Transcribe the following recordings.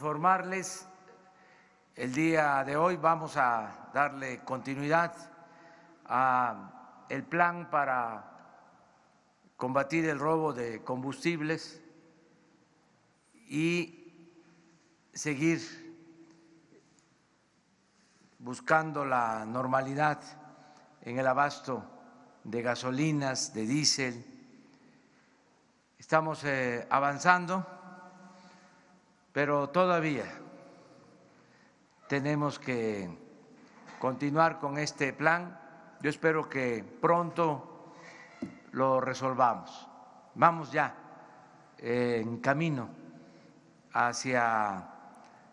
informarles, el día de hoy vamos a darle continuidad a el plan para combatir el robo de combustibles y seguir buscando la normalidad en el abasto de gasolinas, de diésel. Estamos avanzando, pero todavía tenemos que continuar con este plan. Yo espero que pronto lo resolvamos. Vamos ya en camino hacia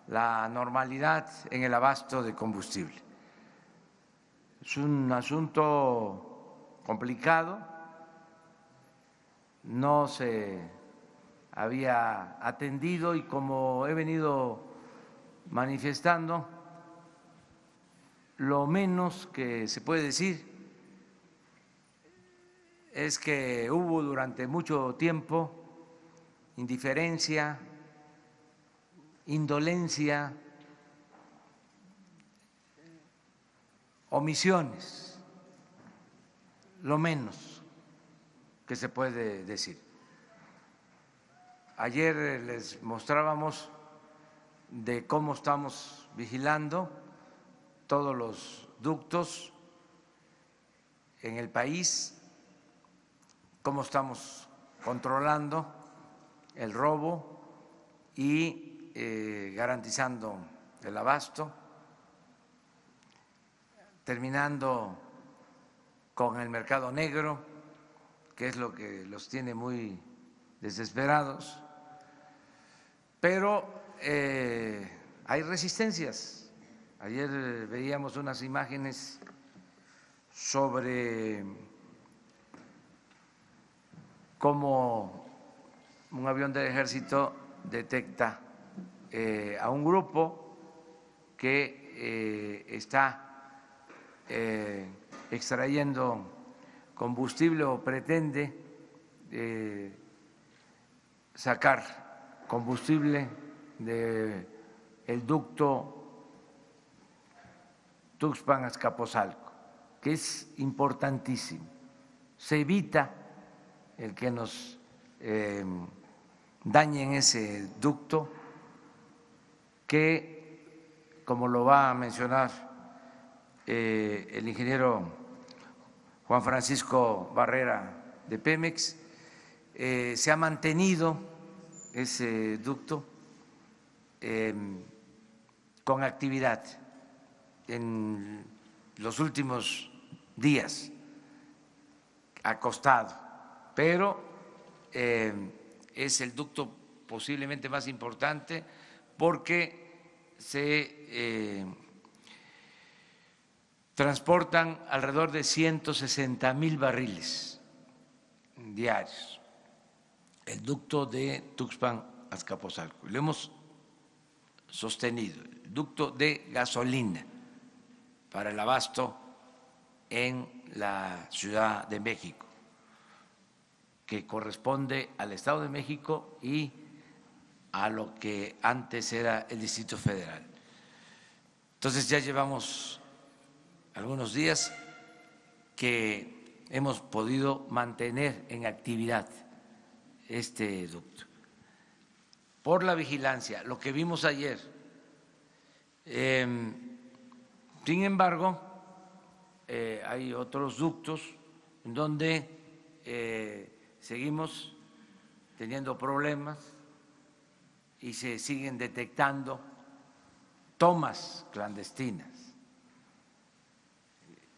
la normalidad en el abasto de combustible. Es un asunto complicado, no se había atendido y como he venido manifestando, lo menos que se puede decir es que hubo durante mucho tiempo indiferencia, indolencia, omisiones, lo menos que se puede decir. Ayer les mostrábamos de cómo estamos vigilando todos los ductos en el país, cómo estamos controlando el robo y garantizando el abasto, terminando con el mercado negro, que es lo que los tiene muy desesperados, pero hay resistencias. Ayer veíamos unas imágenes sobre cómo un avión del ejército detecta a un grupo que está extrayendo combustible o pretende sacar combustible del ducto Tuxpan-Azcapotzalco, que es importantísimo. Se evita el que nos dañen ese ducto que, como lo va a mencionar el ingeniero Juan Francisco Barrera de Pemex, se ha mantenido ese ducto con actividad en los últimos días, acostado, pero es el ducto posiblemente más importante porque se transportan alrededor de 160,000 barriles diarios, el ducto de Tuxpan-Azcapotzalco. Lo hemos sostenido, el ducto de gasolina para el abasto en la Ciudad de México, que corresponde al Estado de México y a lo que antes era el Distrito Federal. Entonces ya llevamos algunos días que hemos podido mantener en actividad este ducto por la vigilancia, lo que vimos ayer. Sin embargo, hay otros ductos en donde seguimos teniendo problemas y se siguen detectando tomas clandestinas.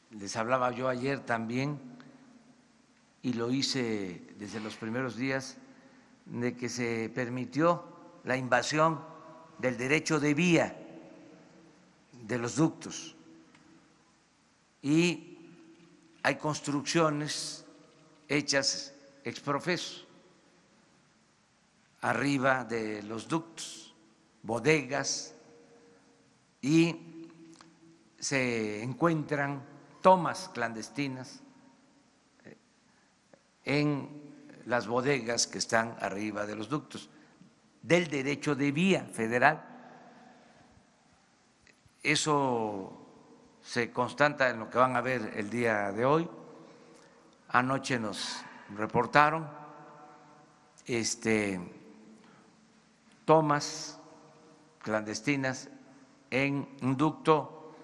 Les hablaba yo ayer también, y lo hice desde los primeros días, de que se permitió la invasión del derecho de vía de los ductos y hay construcciones hechas ex profeso arriba de los ductos, bodegas, y se encuentran tomas clandestinas en las bodegas que están arriba de los ductos del derecho de vía federal. Eso se constata en lo que van a ver el día de hoy. Anoche nos reportaron tomas clandestinas en un ducto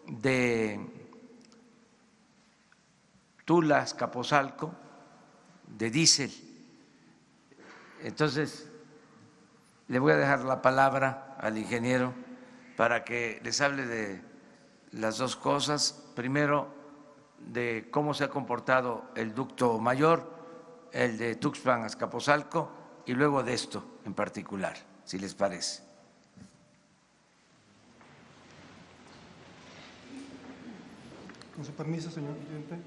de Tula Azcapotzalco de diésel. Entonces, le voy a dejar la palabra al ingeniero para que les hable de las dos cosas. Primero, de cómo se ha comportado el ducto mayor, el de Tuxpan Azcapotzalco, y luego de esto en particular, si les parece. Con su permiso, señor presidente.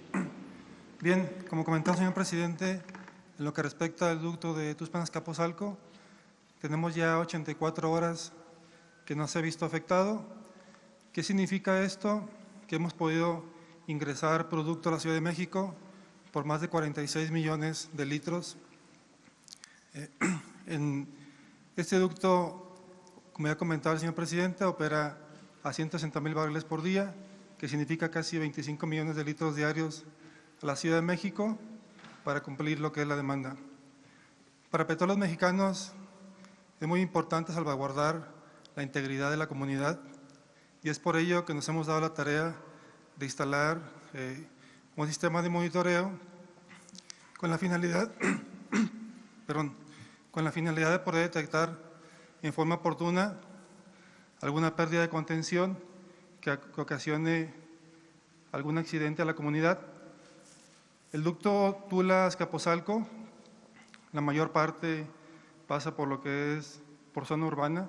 Bien, como comentó el señor presidente, en lo que respecta al ducto de Tuxpan Azcapotzalco, tenemos ya 84 horas que no se ha visto afectado. ¿Qué significa esto? Que hemos podido ingresar producto a la Ciudad de México por más de 46 millones de litros. En este ducto, como ya comentaba el señor presidente, opera a 160,000 barriles por día, que significa casi 25 millones de litros diarios a la Ciudad de México para cumplir lo que es la demanda. Para Petróleos Mexicanos es muy importante salvaguardar la integridad de la comunidad y es por ello que nos hemos dado la tarea de instalar un sistema de monitoreo con la finalidad, de poder detectar en forma oportuna alguna pérdida de contención que ocasione algún accidente a la comunidad. El ducto Tula Azcapotzalco, la mayor parte pasa por lo que es por zona urbana,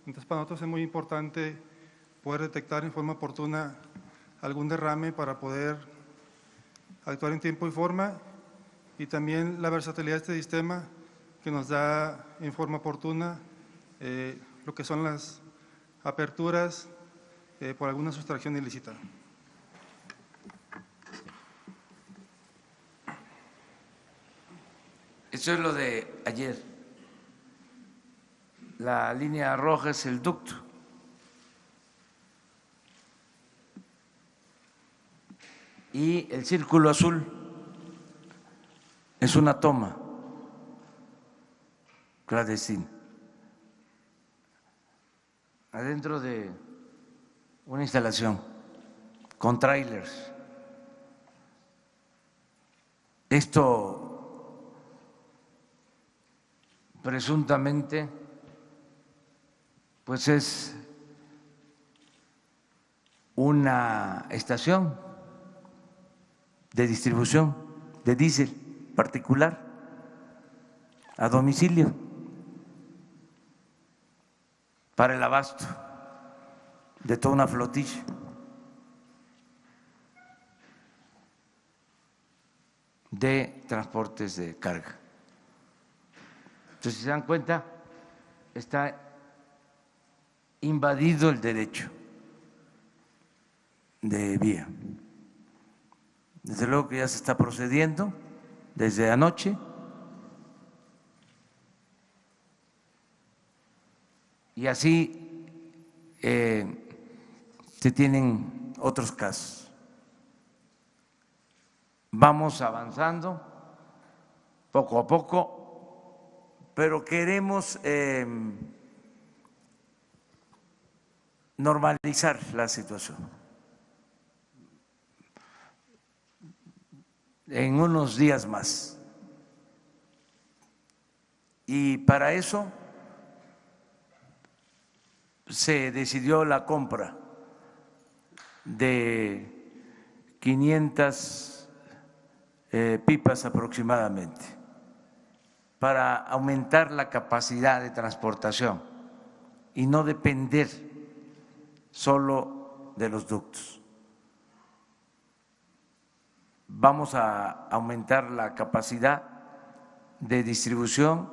entonces para nosotros es muy importante poder detectar en forma oportuna algún derrame para poder actuar en tiempo y forma, y también la versatilidad de este sistema que nos da en forma oportuna lo que son las aperturas por alguna sustracción ilícita. Eso es lo de ayer. La línea roja es el ducto. Y el círculo azul es una toma clandestina adentro de una instalación con trailers. Esto presuntamente pues es una estación de distribución de diésel particular a domicilio para el abasto de toda una flotilla. De transportes de carga. Entonces, si se dan cuenta, está invadido el derecho de vía. Desde luego que ya se está procediendo desde anoche y así se tienen otros casos. Vamos avanzando poco a poco, pero queremos normalizar la situación. En unos días más. Y para eso se decidió la compra de 500 pipas aproximadamente para aumentar la capacidad de transportación y no depender solo de los ductos. Vamos a aumentar la capacidad de distribución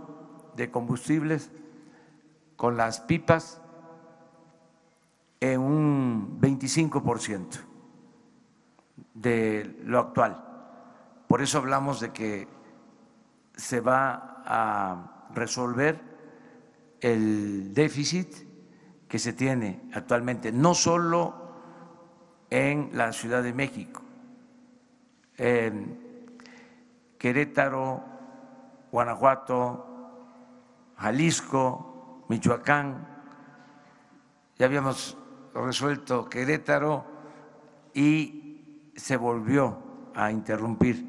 de combustibles con las pipas en un 25% de lo actual. Por eso hablamos de que se va a resolver el déficit que se tiene actualmente, no solo en la Ciudad de México, Querétaro, Guanajuato, Jalisco, Michoacán. Ya habíamos resuelto Querétaro y se volvió a interrumpir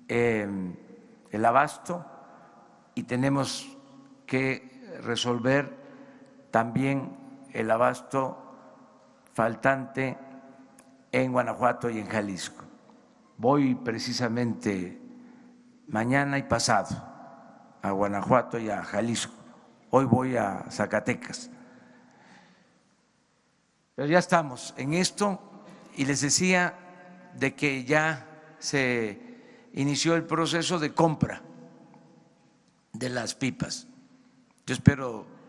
el abasto y tenemos que resolver también el abasto faltante en Guanajuato y en Jalisco. Voy precisamente mañana y pasado a Guanajuato y a Jalisco. Hoy voy a Zacatecas. Pero ya estamos en esto y les decía de que ya se inició el proceso de compra de las pipas. Yo espero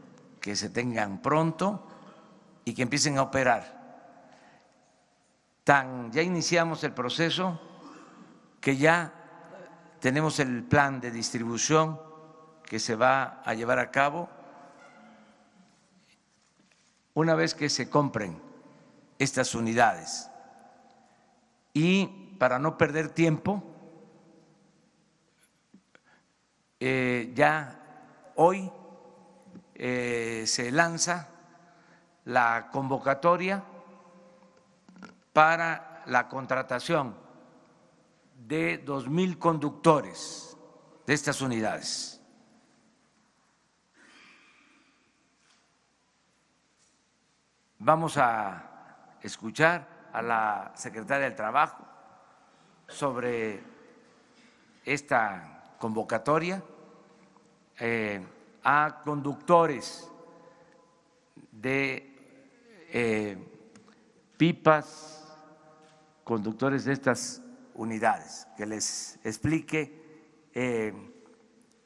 que se tengan pronto y que empiecen a operar. Ya iniciamos el proceso, que ya tenemos el plan de distribución que se va a llevar a cabo una vez que se compren estas unidades. Y para no perder tiempo, ya hoy se lanza la convocatoria para la contratación de 2,000 conductores de estas unidades. Vamos a escuchar a la secretaria del Trabajo sobre esta convocatoria a conductores de pipas, conductores de estas unidades, que les explique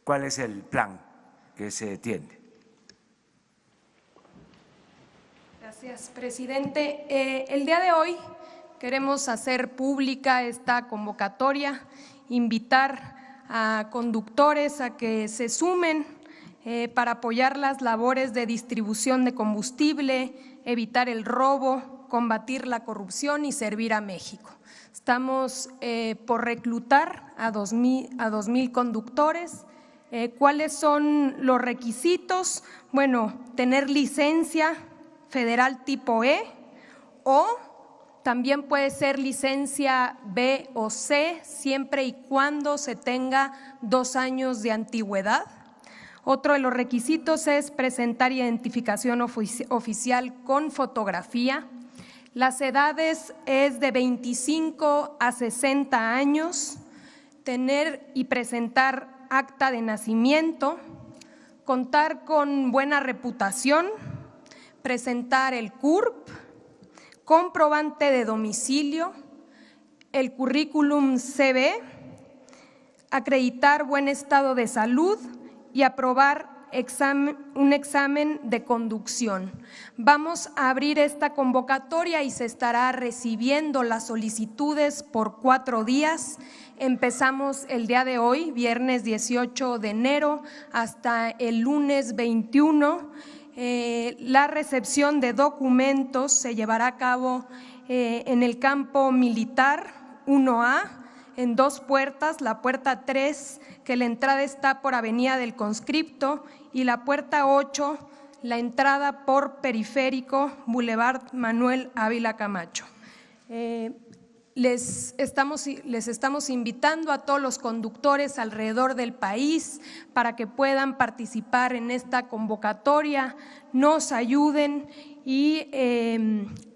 cuál es el plan que se tiene. Gracias, presidente. El día de hoy queremos hacer pública esta convocatoria, invitar a conductores a que se sumen para apoyar las labores de distribución de combustible, evitar el robo, combatir la corrupción y servir a México. Estamos por reclutar a 2,000 conductores. ¿Cuáles son los requisitos? Bueno, tener licencia federal tipo E o también puede ser licencia B o C, siempre y cuando se tenga 2 años de antigüedad. Otro de los requisitos es presentar identificación oficial con fotografía. Las edades es de 25 a 60 años, tener y presentar acta de nacimiento, contar con buena reputación, presentar el CURP, comprobante de domicilio, el currículum CV, acreditar buen estado de salud y aprobar un examen de conducción. Vamos a abrir esta convocatoria y se estará recibiendo las solicitudes por 4 días. Empezamos el día de hoy, viernes 18 de enero, hasta el lunes 21. La recepción de documentos se llevará a cabo en el campo militar 1A, en 2 puertas, la puerta 3, que la entrada está por Avenida del Conscripto, y la puerta 8, la entrada por Periférico, Boulevard Manuel Ávila Camacho. Les estamos invitando a todos los conductores alrededor del país para que puedan participar en esta convocatoria, nos ayuden y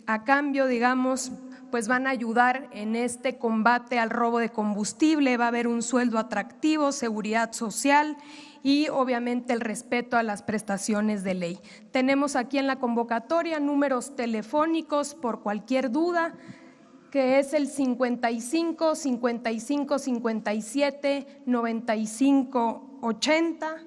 a cambio, digamos, pues van a ayudar en este combate al robo de combustible. Va a haber un sueldo atractivo, seguridad social y obviamente el respeto a las prestaciones de ley. Tenemos aquí en la convocatoria números telefónicos por cualquier duda, que es el 55 55 57 95 80,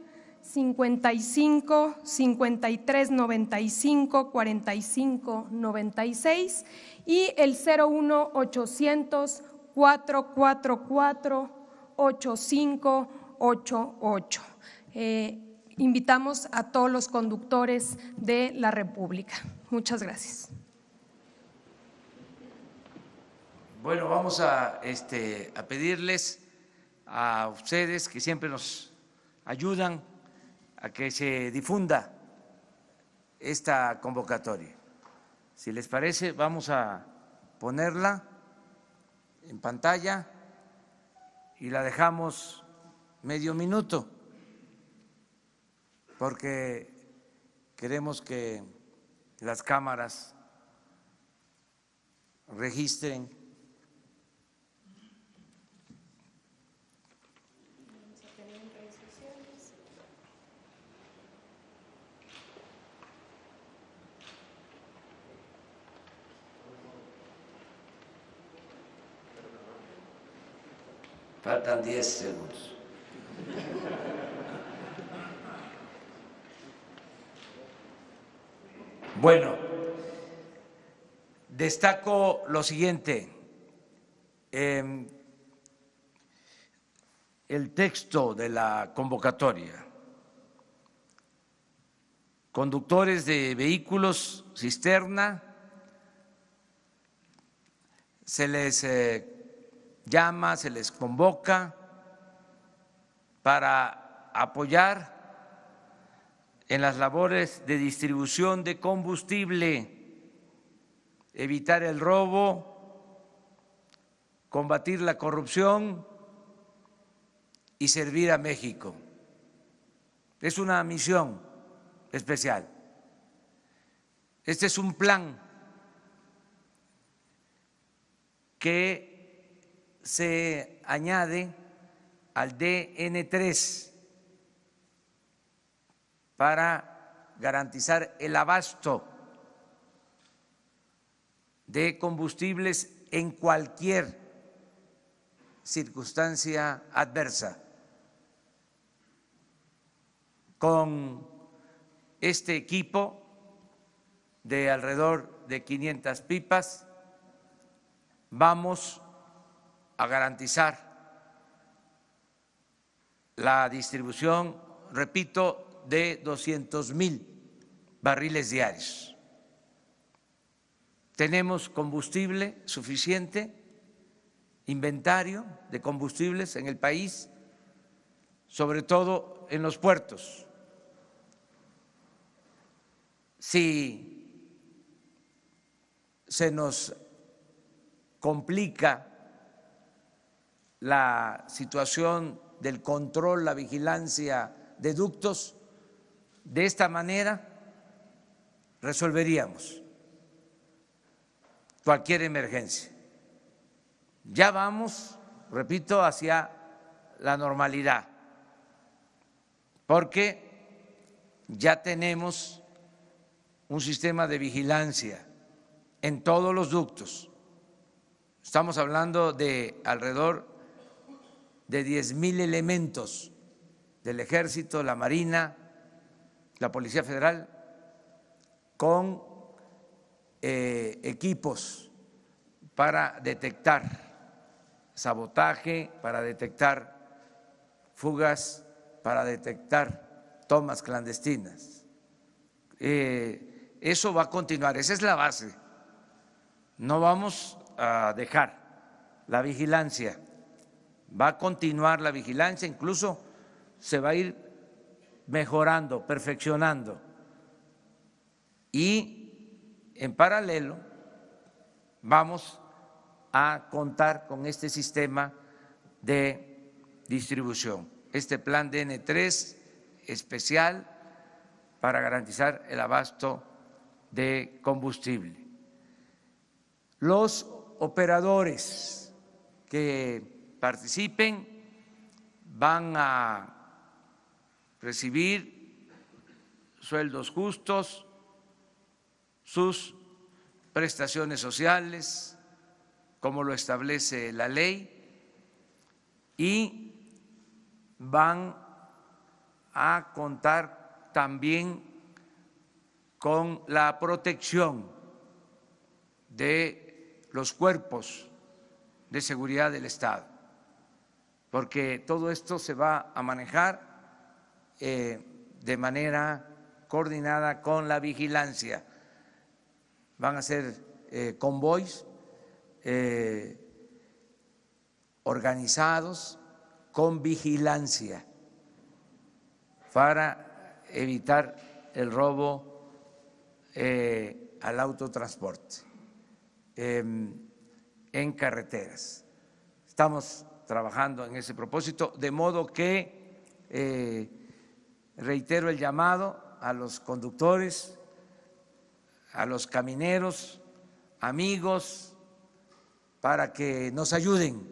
55 53 95 45 96 y el 01 800 444 8588. invitamos a todos los conductores de la República. Muchas gracias. Bueno, vamos a pedirles a ustedes que siempre nos ayudan a que se difunda esta convocatoria. Si les parece, vamos a ponerla en pantalla y la dejamos medio minuto, porque queremos que las cámaras registren Faltan 10 segundos. Bueno, destaco lo siguiente. El texto de la convocatoria. Conductores de vehículos cisterna, se les llama, se les convoca para apoyar en las labores de distribución de combustible, evitar el robo, combatir la corrupción y servir a México. Es una misión especial. Este es un plan que se añade al DN3 para garantizar el abasto de combustibles en cualquier circunstancia adversa. Con este equipo de alrededor de 500 pipas vamos a garantizar la distribución, repito, de 200,000 barriles diarios. Tenemos combustible suficiente, inventario de combustibles en el país, sobre todo en los puertos. Si se nos complica la situación del control, la vigilancia de ductos, de esta manera resolveríamos cualquier emergencia. Ya vamos, repito, hacia la normalidad, porque ya tenemos un sistema de vigilancia en todos los ductos. Estamos hablando de alrededor de 10,000 elementos del Ejército, la Marina, la Policía Federal, con equipos para detectar sabotaje, para detectar fugas, para detectar tomas clandestinas. Eso va a continuar, esa es la base. No vamos a dejar la vigilancia, va a continuar la vigilancia, incluso se va a ir mejorando, perfeccionando. Y en paralelo vamos a contar con este sistema de distribución, este plan DN3 especial para garantizar el abasto de combustible. Los operadores que participen van a recibir sueldos justos, sus prestaciones sociales, como lo establece la ley, y van a contar también con la protección de los cuerpos de seguridad del Estado, porque todo esto se va a manejar de manera coordinada con la vigilancia. Van a ser convoys organizados con vigilancia para evitar el robo al autotransporte en carreteras. Estamos trabajando en ese propósito, de modo que reitero el llamado a los conductores, a los camineros, amigos, para que nos ayuden,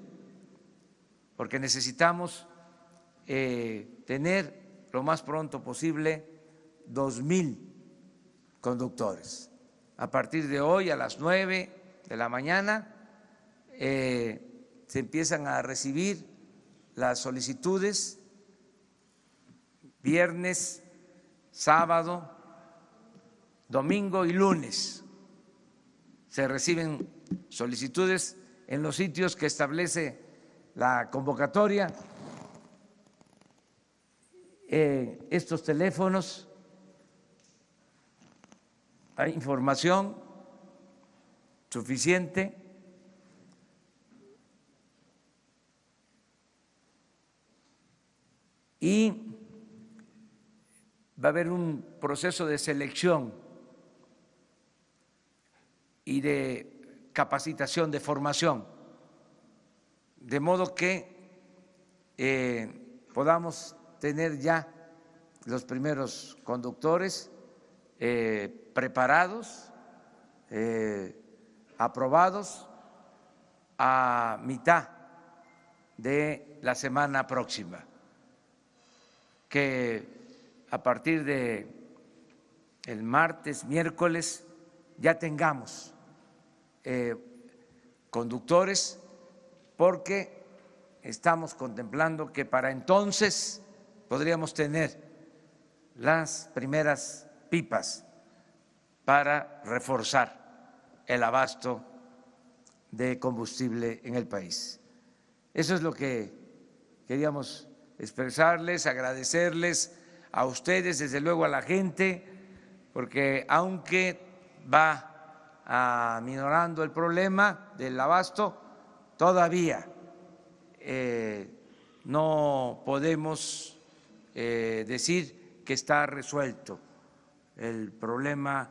porque necesitamos tener lo más pronto posible 2,000 conductores. A partir de hoy, a las 9 de la mañana, se empiezan a recibir las solicitudes, viernes, sábado, domingo y lunes. Se reciben solicitudes en los sitios que establece la convocatoria. Estos teléfonos, hay información suficiente. Y va a haber un proceso de selección y de capacitación, de formación, de modo que podamos tener ya los primeros conductores preparados, aprobados a mitad de la semana próxima, que a partir de el martes, miércoles, ya tengamos conductores, porque estamos contemplando que para entonces podríamos tener las primeras pipas para reforzar el abasto de combustible en el país. Eso es lo que queríamos expresarles, agradecerles a ustedes, desde luego a la gente, porque aunque va aminorando el problema del abasto, todavía no podemos decir que está resuelto el problema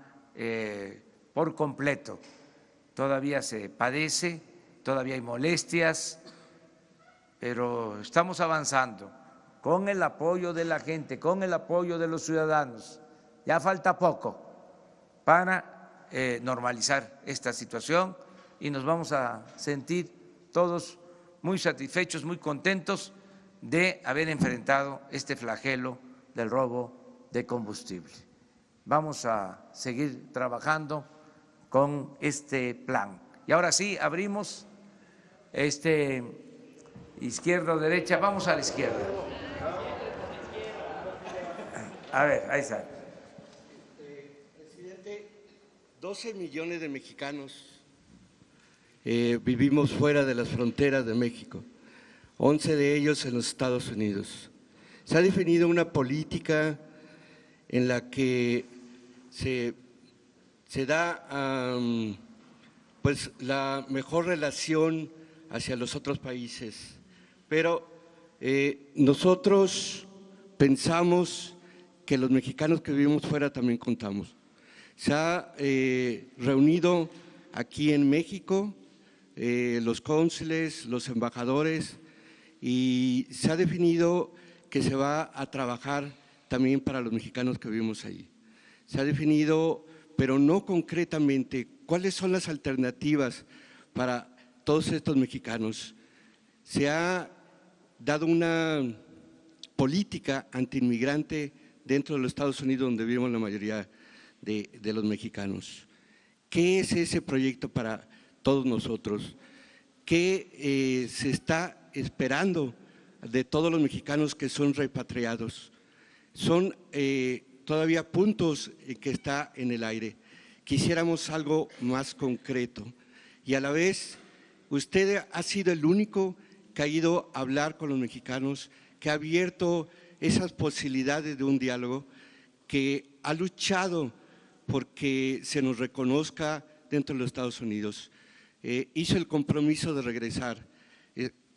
por completo. Todavía se padece, todavía hay molestias, pero estamos avanzando con el apoyo de la gente, con el apoyo de los ciudadanos. Ya falta poco para normalizar esta situación y nos vamos a sentir todos muy satisfechos, muy contentos de haber enfrentado este flagelo del robo de combustible. Vamos a seguir trabajando con este plan. Y ahora sí, abrimos izquierda o derecha. Vamos a la izquierda. A ver, ahí está. Presidente, 12 millones de mexicanos vivimos fuera de las fronteras de México, 11 de ellos en los Estados Unidos. Se ha definido una política en la que se da pues la mejor relación hacia los otros países, pero nosotros pensamos que los mexicanos que vivimos fuera también contamos. Se ha reunido aquí en México los cónsules, los embajadores, y se ha definido que se va a trabajar también para los mexicanos que vivimos ahí. Se ha definido, pero no concretamente, cuáles son las alternativas para todos estos mexicanos. Se ha dado una política antiinmigrante dentro de los Estados Unidos, donde vivimos la mayoría de los mexicanos. ¿Qué es ese proyecto para todos nosotros? ¿Qué se está esperando de todos los mexicanos que son repatriados? Son todavía puntos que está en el aire. Quisiéramos algo más concreto. Y a la vez, usted ha sido el único que ha ido a hablar con los mexicanos, que ha abierto esas posibilidades de un diálogo, que ha luchado porque se nos reconozca dentro de los Estados Unidos. Hizo el compromiso de regresar.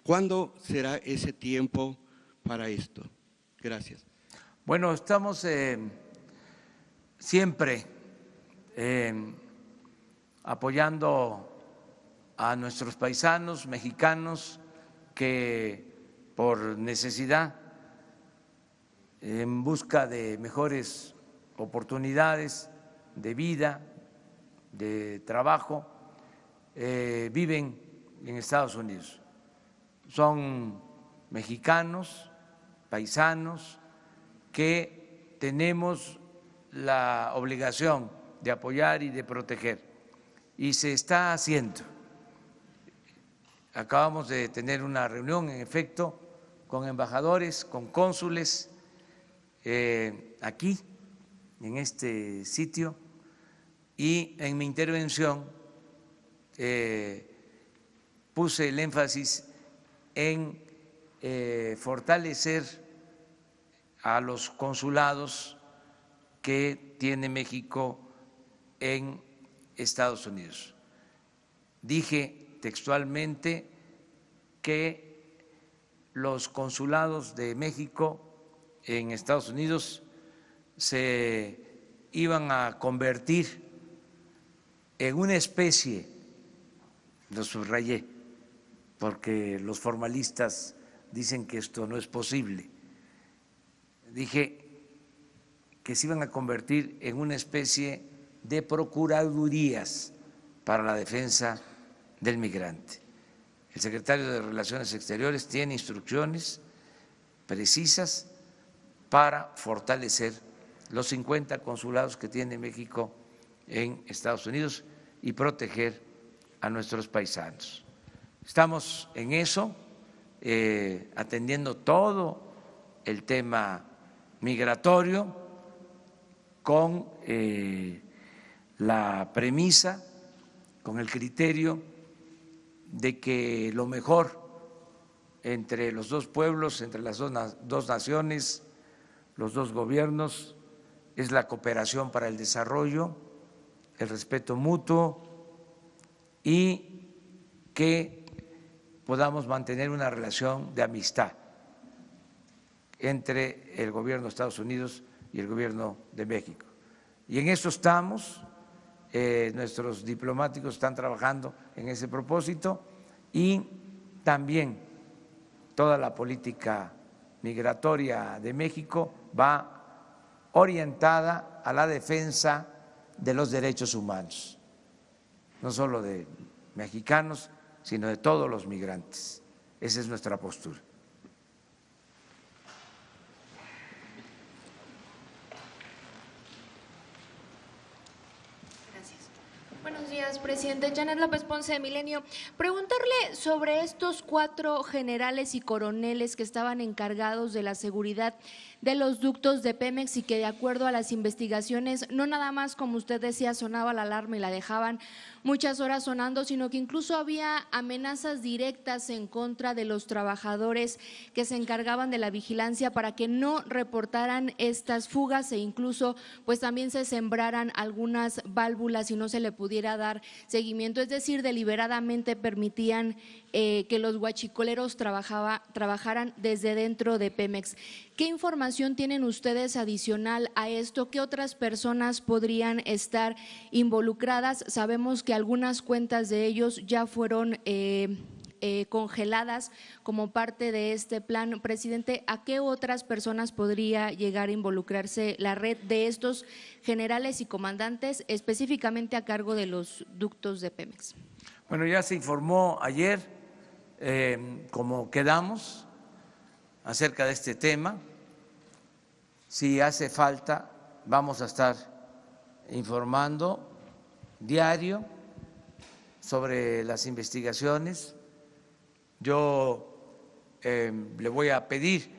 ¿Cuándo será ese tiempo para esto? Gracias. Bueno, estamos siempre apoyando a nuestros paisanos mexicanos que por necesidad, en busca de mejores oportunidades de vida, de trabajo, viven en Estados Unidos. Son mexicanos, paisanos, que tenemos la obligación de apoyar y de proteger. Y se está haciendo. Acabamos de tener una reunión, en efecto, con embajadores, con cónsules aquí, en este sitio, y en mi intervención puse el énfasis en fortalecer a los consulados que tiene México en Estados Unidos. Dije textualmente que los consulados de México en Estados Unidos se iban a convertir en una especie, lo subrayé, porque los formalistas dicen que esto no es posible. Dije que se iban a convertir en una especie de procuradurías para la defensa del migrante. El secretario de Relaciones Exteriores tiene instrucciones precisas para fortalecer los 50 consulados que tiene México en Estados Unidos y proteger a nuestros paisanos. Estamos en eso, atendiendo todo el tema migratorio con la premisa, con el criterio de que lo mejor entre los dos pueblos, entre las dos naciones, los dos gobiernos, es la cooperación para el desarrollo, el respeto mutuo y que podamos mantener una relación de amistad entre el gobierno de Estados Unidos y el gobierno de México. Y en eso estamos, nuestros diplomáticos están trabajando en ese propósito y también toda la política migratoria de México va orientada a la defensa de los derechos humanos, no solo de mexicanos, sino de todos los migrantes. Esa es nuestra postura. Buenos días, presidente. Janet López Ponce de Milenio. Preguntarle sobre estos 4 generales y coroneles que estaban encargados de la seguridad de los ductos de Pemex y que de acuerdo a las investigaciones, no nada más como usted decía, sonaba la alarma y la dejaban muchas horas sonando, sino que incluso había amenazas directas en contra de los trabajadores que se encargaban de la vigilancia para que no reportaran estas fugas e incluso pues también se sembraran algunas válvulas y no se le pudiera dar seguimiento, es decir, deliberadamente permitían que los huachicoleros trabajaran desde dentro de Pemex. ¿Qué información tienen ustedes adicional a esto? ¿Qué otras personas podrían estar involucradas? Sabemos que algunas cuentas de ellos ya fueron congeladas como parte de este plan. Presidente, ¿a qué otras personas podría llegar a involucrarse la red de estos generales y comandantes específicamente a cargo de los ductos de Pemex? Bueno, ya se informó ayer, como quedamos, acerca de este tema. Si hace falta, vamos a estar informando diario sobre las investigaciones. Yo le voy a pedir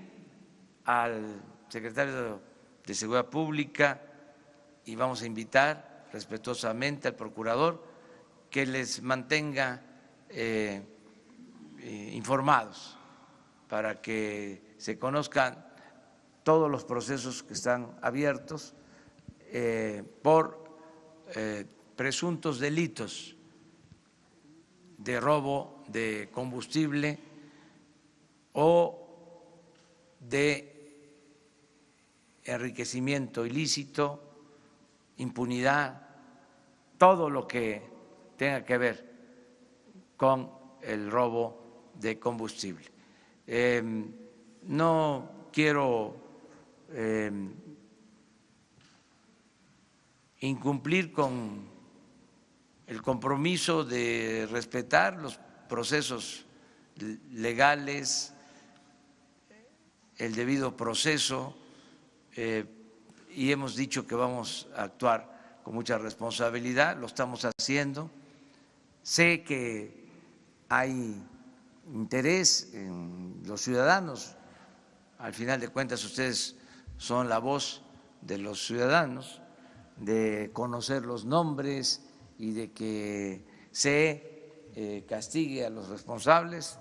al secretario de Seguridad Pública y vamos a invitar respetuosamente al procurador que les mantenga informados para que se conozcan todos los procesos que están abiertos por presuntos delitos de robo de combustible o de enriquecimiento ilícito, impunidad, todo lo que tenga que ver con el robo de combustible. No quiero incumplir con el compromiso de respetar los procesos legales, el debido proceso, y hemos dicho que vamos a actuar con mucha responsabilidad, lo estamos haciendo. Sé que hay interés en los ciudadanos, al final de cuentas ustedes son la voz de los ciudadanos, de conocer los nombres y de que se castigue a los responsables,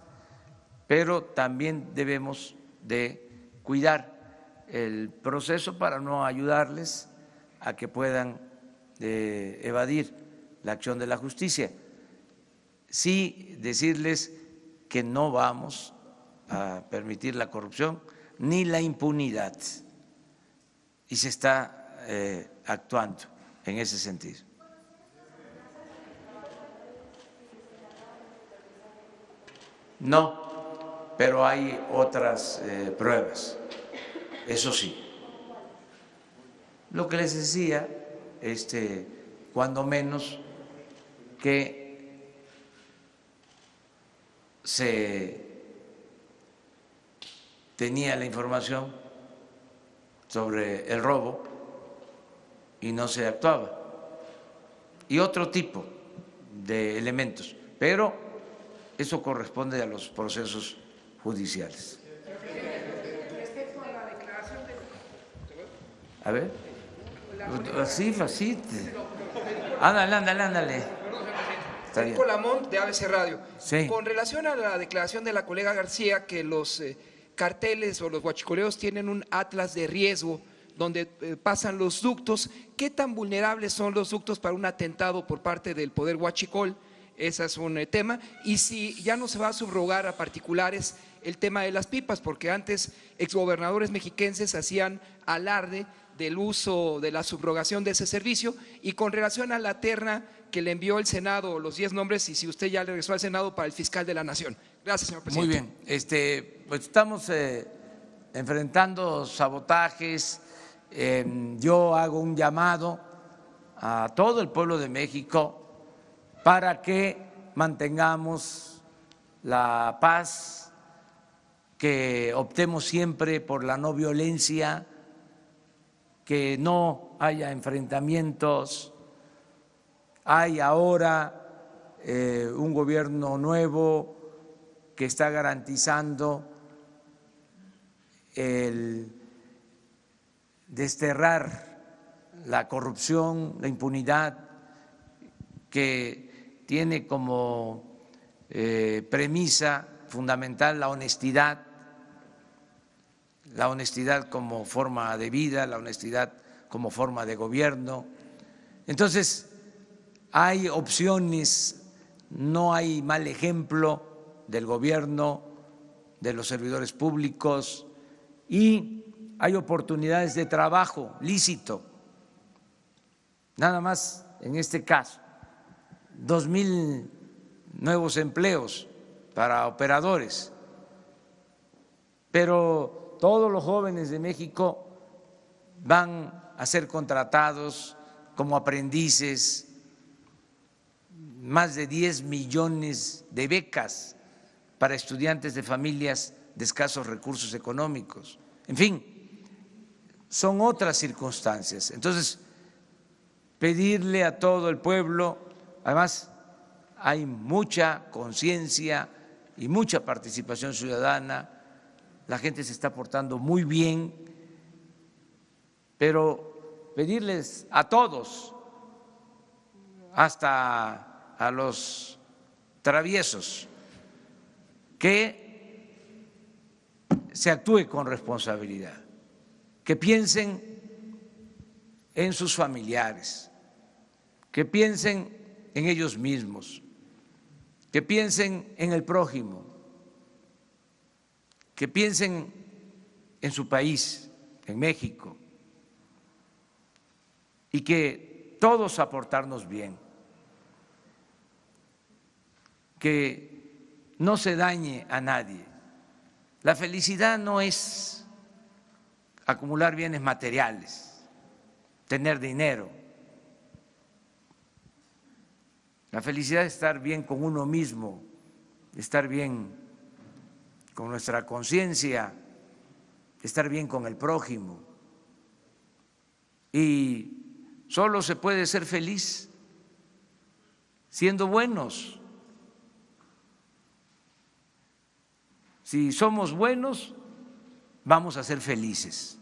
pero también debemos de cuidar el proceso para no ayudarles a que puedan evadir la acción de la justicia. Sí decirles que no vamos a permitir la corrupción ni la impunidad, y se está actuando en ese sentido. No, pero hay otras pruebas, eso sí. Lo que les decía, cuando menos que se tenía la información sobre el robo y no se actuaba, y otro tipo de elementos, pero eso corresponde a los procesos judiciales. A ver, así, así. Ándale. Federico Lamont, de ABC Radio. Sí. Con relación a la declaración de la colega García que los carteles o los huachicoleros tienen un atlas de riesgo donde pasan los ductos, ¿qué tan vulnerables son los ductos para un atentado por parte del poder huachicol? Ese es un tema. Y si ya no se va a subrogar a particulares el tema de las pipas, porque antes exgobernadores mexiquenses hacían alarde del uso de la subrogación de ese servicio. Y con relación a la terna que le envió el Senado, los 10 nombres, y si usted ya le regresó al Senado para el fiscal de la Nación. Gracias, señor presidente. Muy bien, pues estamos enfrentando sabotajes. Yo hago un llamado a todo el pueblo de México para que mantengamos la paz, que optemos siempre por la no violencia, que no haya enfrentamientos. Hay ahora un gobierno nuevo que está garantizando el desterrar la corrupción, la impunidad, que tiene como premisa fundamental la honestidad como forma de vida, la honestidad como forma de gobierno. Entonces, hay opciones, no hay mal ejemplo del gobierno, de los servidores públicos, y hay oportunidades de trabajo lícito. Nada más en este caso, 2,000 nuevos empleos para operadores, pero todos los jóvenes de México van a ser contratados como aprendices, más de 10 millones de becas para estudiantes de familias de escasos recursos económicos. En fin, son otras circunstancias. Entonces, pedirle a todo el pueblo, además hay mucha conciencia y mucha participación ciudadana, la gente se está portando muy bien, pero pedirles a todos, hasta a los traviesos, que se actúe con responsabilidad, que piensen en sus familiares, que piensen en ellos mismos, que piensen en el prójimo, que piensen en su país, en México, y que todos aportarnos bien, que no se dañe a nadie. La felicidad no es acumular bienes materiales, tener dinero. La felicidad es estar bien con uno mismo, estar bien con nuestra conciencia, estar bien con el prójimo. Y solo se puede ser feliz siendo buenos. Si somos buenos, vamos a ser felices.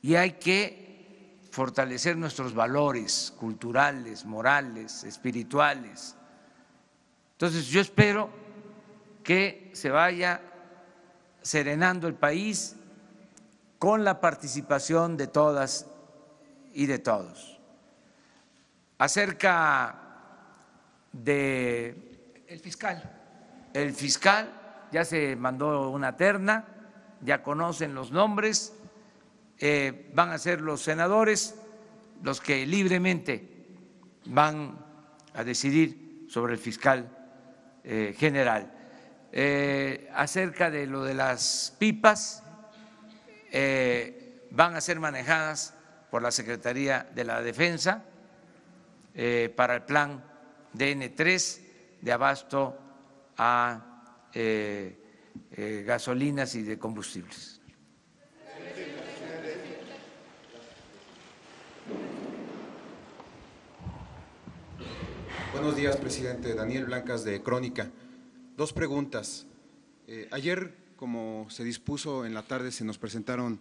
Y hay que fortalecer nuestros valores culturales, morales, espirituales. Entonces yo espero que se vaya serenando el país con la participación de todas y de todos. Acerca de El fiscal. el fiscal, ya se mandó una terna, ya conocen los nombres. Van a ser los senadores los que libremente van a decidir sobre el fiscal general. Acerca de lo de las pipas, van a ser manejadas por la Secretaría de la Defensa para el plan DN3 de abasto a gasolinas y de combustibles. Buenos días, presidente. Daniel Blancas, de Crónica. Dos preguntas. Ayer, como se dispuso en la tarde, se nos presentaron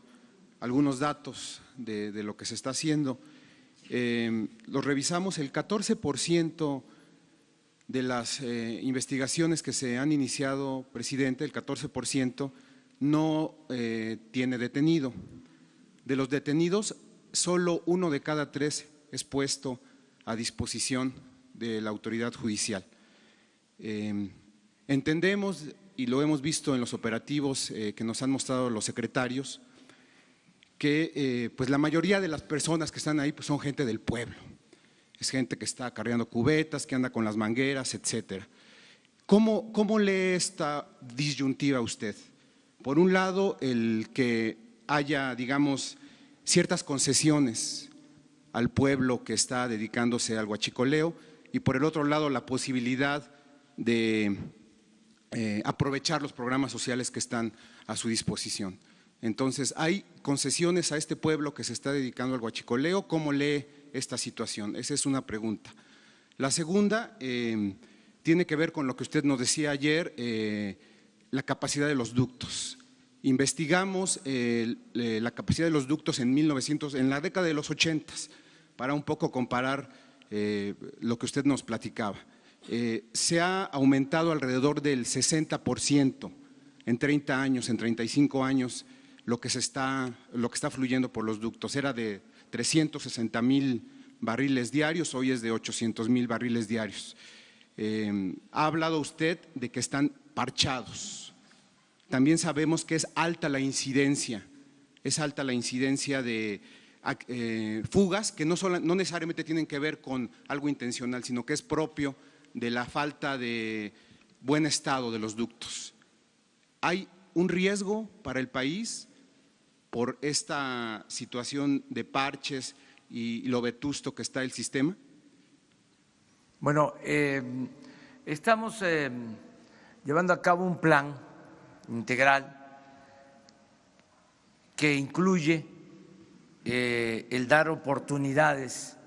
algunos datos de lo que se está haciendo. Los revisamos. El 14% de las investigaciones que se han iniciado, presidente, el 14% no tiene detenido. De los detenidos, solo 1 de cada 3 es puesto a disposición de la autoridad judicial. Entendemos, y lo hemos visto en los operativos que nos han mostrado los secretarios, que pues la mayoría de las personas que están ahí pues son gente del pueblo, es gente que está acarreando cubetas, que anda con las mangueras, etcétera. ¿Cómo lee esta disyuntiva usted? Por un lado, el que haya, digamos, ciertas concesiones al pueblo que está dedicándose al huachicoleo, y por el otro lado la posibilidad de aprovechar los programas sociales que están a su disposición. Entonces, ¿hay concesiones a este pueblo que se está dedicando al huachicoleo? ¿Cómo lee esta situación? Esa es una pregunta. La segunda tiene que ver con lo que usted nos decía ayer, la capacidad de los ductos. Investigamos la capacidad de los ductos en la década de los 80, para un poco comparar lo que usted nos platicaba. Se ha aumentado alrededor del 60% en 30 años, en 35 años, lo que está fluyendo por los ductos. Era de 360,000 barriles diarios, hoy es de 800,000 barriles diarios. Ha hablado usted de que están parchados. También sabemos que es alta la incidencia de fugas que no necesariamente tienen que ver con algo intencional, sino que es propio de la falta de buen estado de los ductos. ¿Hay un riesgo para el país por esta situación de parches y lo vetusto que está el sistema? Bueno, estamos llevando a cabo un plan integral que incluye el dar oportunidades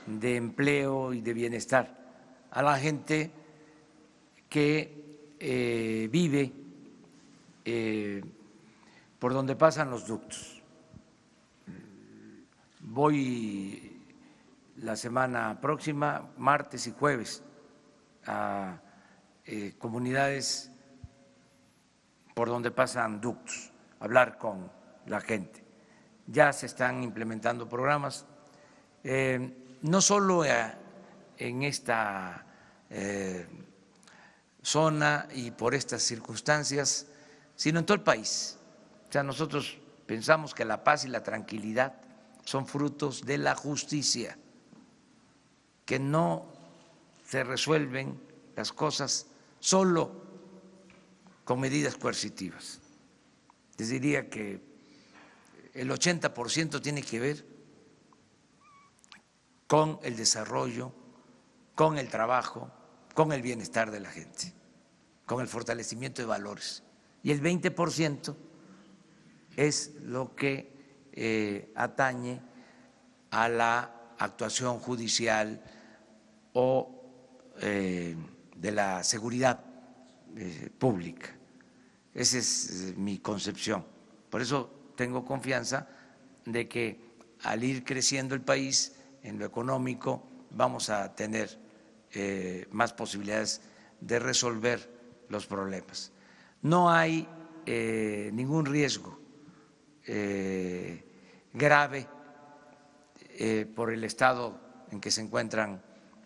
de empleo y de bienestar a la gente que vive por donde pasan los ductos. Voy la semana próxima, martes y jueves, a comunidades por donde pasan ductos, hablar con la gente. Ya se están implementando programas, no solo en esta zona y por estas circunstancias, sino en todo el país. O sea, nosotros pensamos que la paz y la tranquilidad son frutos de la justicia, que no se resuelven las cosas solo con medidas coercitivas. Les diría que el 80% tiene que ver con el desarrollo, con el trabajo, con el bienestar de la gente, con el fortalecimiento de valores. Y el 20% es lo que atañe a la actuación judicial o de la seguridad pública. Esa es mi concepción. Por eso tengo confianza de que al ir creciendo el país en lo económico vamos a tener más posibilidades de resolver los problemas. No hay ningún riesgo grave por el estado en que se encuentran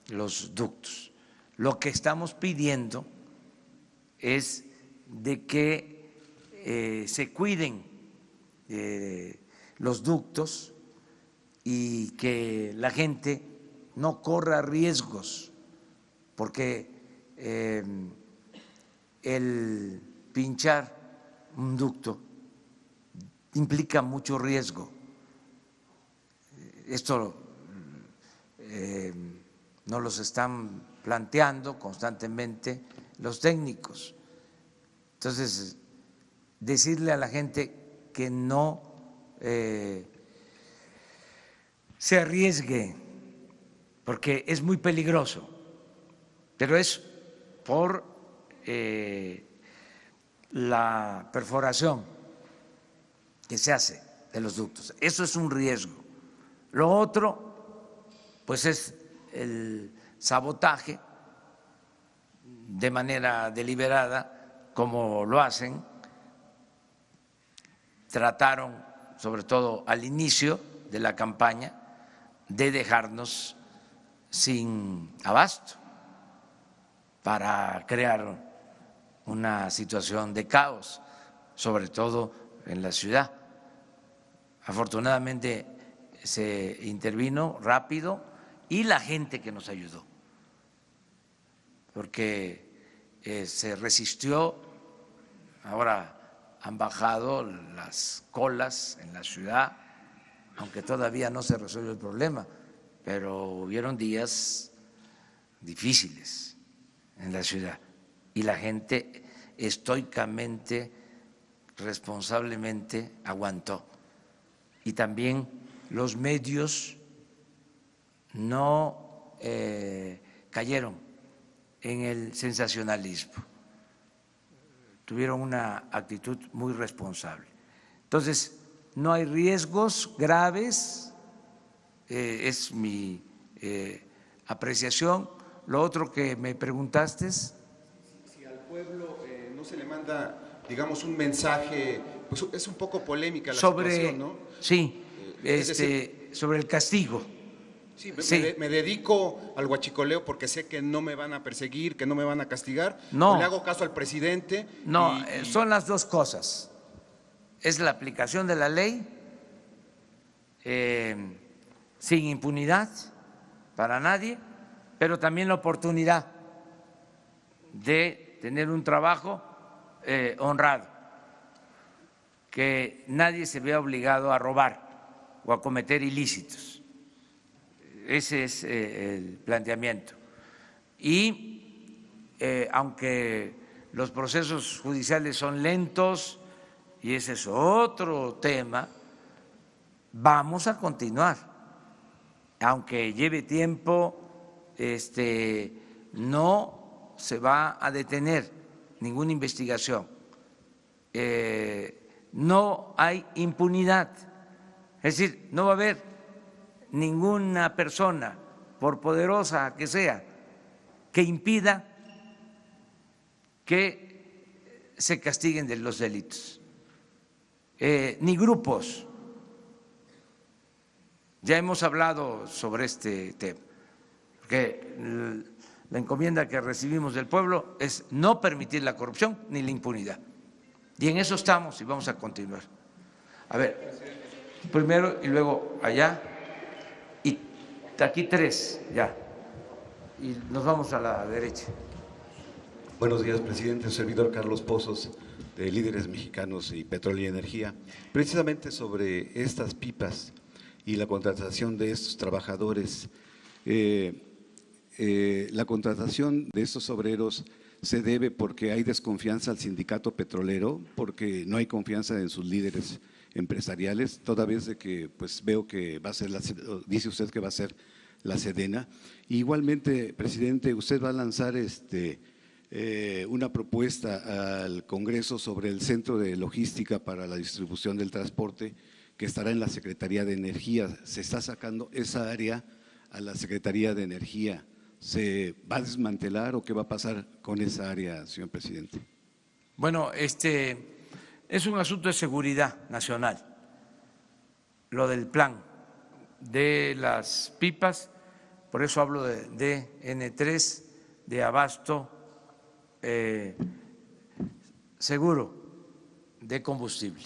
los ductos. Lo que estamos pidiendo es de que se cuiden los ductos y que la gente no corra riesgos, porque el pinchar un ducto implica mucho riesgo. Esto nos los están planteando constantemente los técnicos. Entonces, decirle a la gente que no se arriesgue, porque es muy peligroso, pero es por la perforación que se hace de los ductos. Eso es un riesgo. Lo otro, pues es el sabotaje de manera deliberada, como lo hacen. Trataron, sobre todo al inicio de la campaña, de dejarnos sin abasto para crear una situación de caos, sobre todo en la ciudad. Afortunadamente se intervino rápido y la gente que nos ayudó, porque se resistió. Ahora han bajado las colas en la ciudad, aunque todavía no se resuelve el problema, pero hubieron días difíciles en la ciudad y la gente estoicamente, responsablemente aguantó. Y también los medios no cayeron en el sensacionalismo, tuvieron una actitud muy responsable. Entonces, no hay riesgos graves, es mi apreciación. Lo otro que me preguntaste es… Si al pueblo no se le manda, digamos, un mensaje, pues es un poco polémica la situación, ¿no? Sí, sobre el castigo. Sí, Sí. Me dedico al huachicoleo porque sé que no me van a perseguir, que no me van a castigar. No. O le hago caso al presidente. No, son las dos cosas. Es la aplicación de la ley sin impunidad para nadie, pero también la oportunidad de tener un trabajo honrado, que nadie se vea obligado a robar o a cometer ilícitos. Ese es el planteamiento. Y aunque los procesos judiciales son lentos, y ese es otro tema, vamos a continuar. Aunque lleve tiempo, no se va a detener ninguna investigación. No hay impunidad. Es decir, no va a haber ninguna persona, por poderosa que sea, que impida que se castiguen de los delitos. ni grupos. Ya hemos hablado sobre este tema, porque la encomienda que recibimos del pueblo es no permitir la corrupción ni la impunidad. Y en eso estamos y vamos a continuar. A ver, primero y luego allá, y aquí tres, ya, y nos vamos a la derecha. Buenos días, presidente. Servidor Carlos Pozos, de Líderes Mexicanos y Petróleo y Energía. Precisamente sobre estas pipas y la contratación de estos trabajadores, la contratación de estos obreros se debe porque hay desconfianza al sindicato petrolero, porque no hay confianza en sus líderes empresariales, toda vez de que pues veo que va a ser, dice usted que va a ser la Sedena. Igualmente, presidente, usted va a lanzar una propuesta al Congreso sobre el Centro de Logística para la Distribución del Transporte que estará en la Secretaría de Energía. Se está sacando esa área a la Secretaría de Energía. ¿Se va a desmantelar o qué va a pasar con esa área, señor presidente? Bueno, es un asunto de seguridad nacional, lo del plan de las pipas, por eso hablo de N3, de abasto seguro de combustible.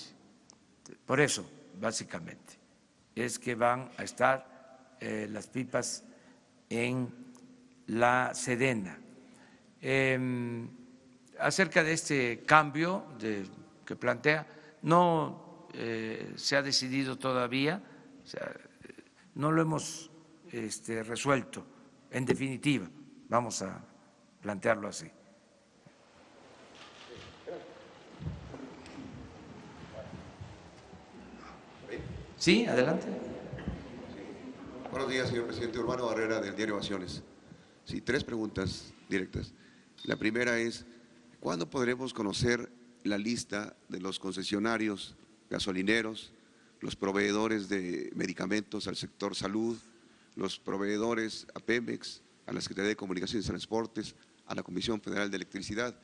Por eso, básicamente, es que van a estar las pipas en la Sedena. Acerca de este cambio que plantea, no se ha decidido todavía, o sea, no lo hemos resuelto en definitiva, vamos a plantearlo así. Sí, adelante. Buenos días, señor presidente. Urbano Barrera, del diario Ovaciones. Sí, tres preguntas directas. La primera es, ¿cuándo podremos conocer la lista de los concesionarios gasolineros, los proveedores de medicamentos al sector salud, los proveedores a Pemex, a la Secretaría de Comunicaciones y Transportes, a la Comisión Federal de Electricidad?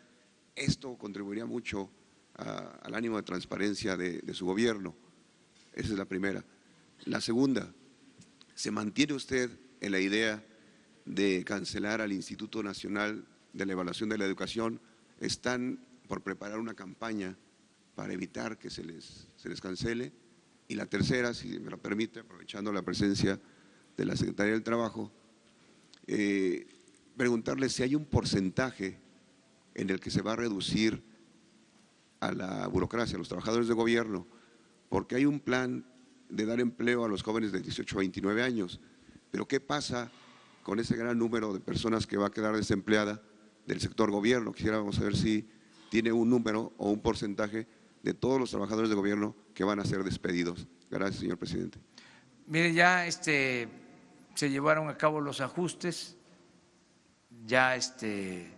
Esto contribuiría mucho al ánimo de transparencia de su gobierno. Esa es la primera. La segunda, ¿se mantiene usted en la idea de cancelar al Instituto Nacional de la Evaluación de la Educación? ¿Están por preparar una campaña para evitar que se les cancele? Y la tercera, si me lo permite, aprovechando la presencia de la Secretaría del Trabajo, preguntarle si hay un porcentaje en el que se va a reducir a la burocracia, a los trabajadores de gobierno, porque hay un plan de dar empleo a los jóvenes de 18 a 29 años, pero ¿qué pasa con ese gran número de personas que va a quedar desempleada del sector gobierno? Quisiéramos saber si tiene un número o un porcentaje de todos los trabajadores de gobierno que van a ser despedidos. Gracias, señor presidente. Mire, ya se llevaron a cabo los ajustes, ya se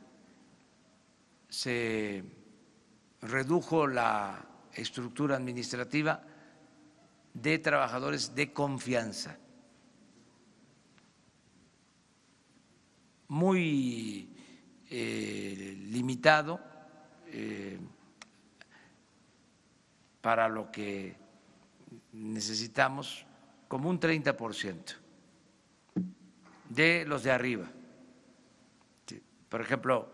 redujo la estructura administrativa de trabajadores de confianza, muy limitado para lo que necesitamos, como un 30% de los de arriba. Por ejemplo,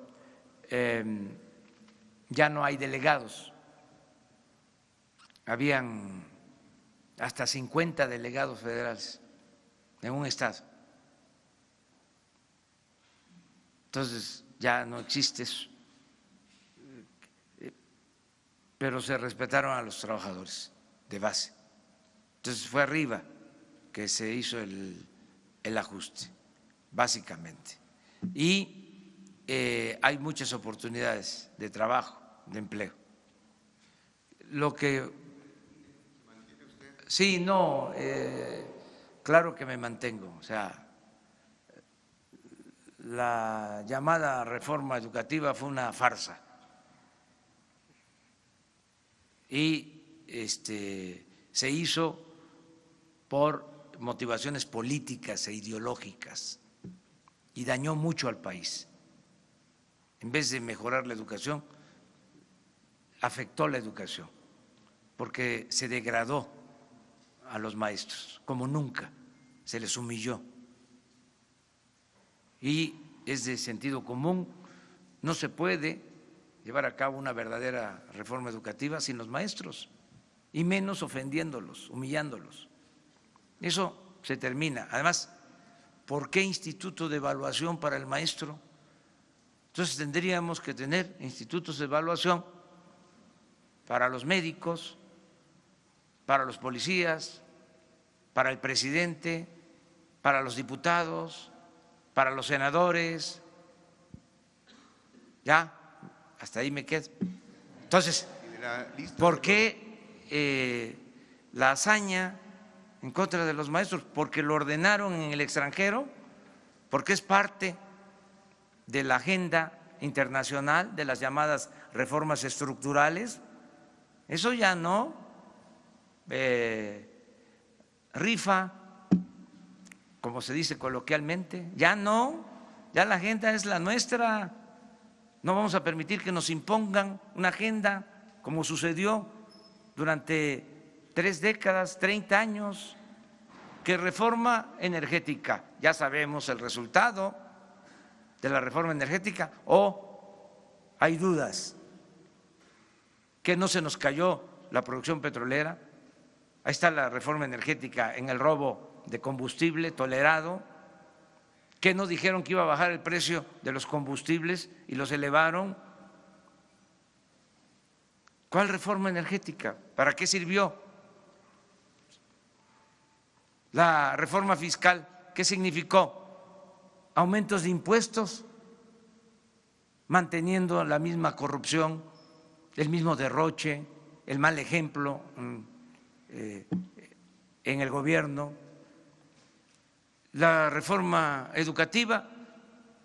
ya no hay delegados. Habían hasta 50 delegados federales en un estado. Entonces ya no existe eso, pero se respetaron a los trabajadores de base. Entonces fue arriba que se hizo el ajuste, básicamente. Y hay muchas oportunidades de trabajo, de empleo. Lo que… Sí, no, claro que me mantengo. O sea, la llamada reforma educativa fue una farsa y se hizo por motivaciones políticas e ideológicas y dañó mucho al país. En vez de mejorar la educación, afectó la educación. porque se degradó a los maestros, como nunca, se les humilló. Y es de sentido común, no se puede llevar a cabo una verdadera reforma educativa sin los maestros, y menos ofendiéndolos, humillándolos. Eso se termina. Además, ¿por qué instituto de evaluación para el maestro? Entonces tendríamos que tener institutos de evaluación para los médicos, para los policías, para el presidente, para los diputados, para los senadores. Ya, hasta ahí me quedo. Entonces, ¿por qué la hazaña en contra de los maestros? Porque lo ordenaron en el extranjero, porque es parte de la agenda internacional de las llamadas reformas estructurales. Eso ya no rifa, como se dice coloquialmente, ya no, ya la agenda es la nuestra. No vamos a permitir que nos impongan una agenda como sucedió durante 3 décadas, 30 años, que reforma energética, ya sabemos el resultado de la reforma energética, o hay dudas, que no se nos cayó la producción petrolera. Ahí está la reforma energética en el robo de combustible tolerado, que nos dijeron que iba a bajar el precio de los combustibles y los elevaron. ¿Cuál reforma energética? ¿Para qué sirvió? La reforma fiscal, ¿qué significó? Aumentos de impuestos, manteniendo la misma corrupción, el mismo derroche, el mal ejemplo en el gobierno. La reforma educativa,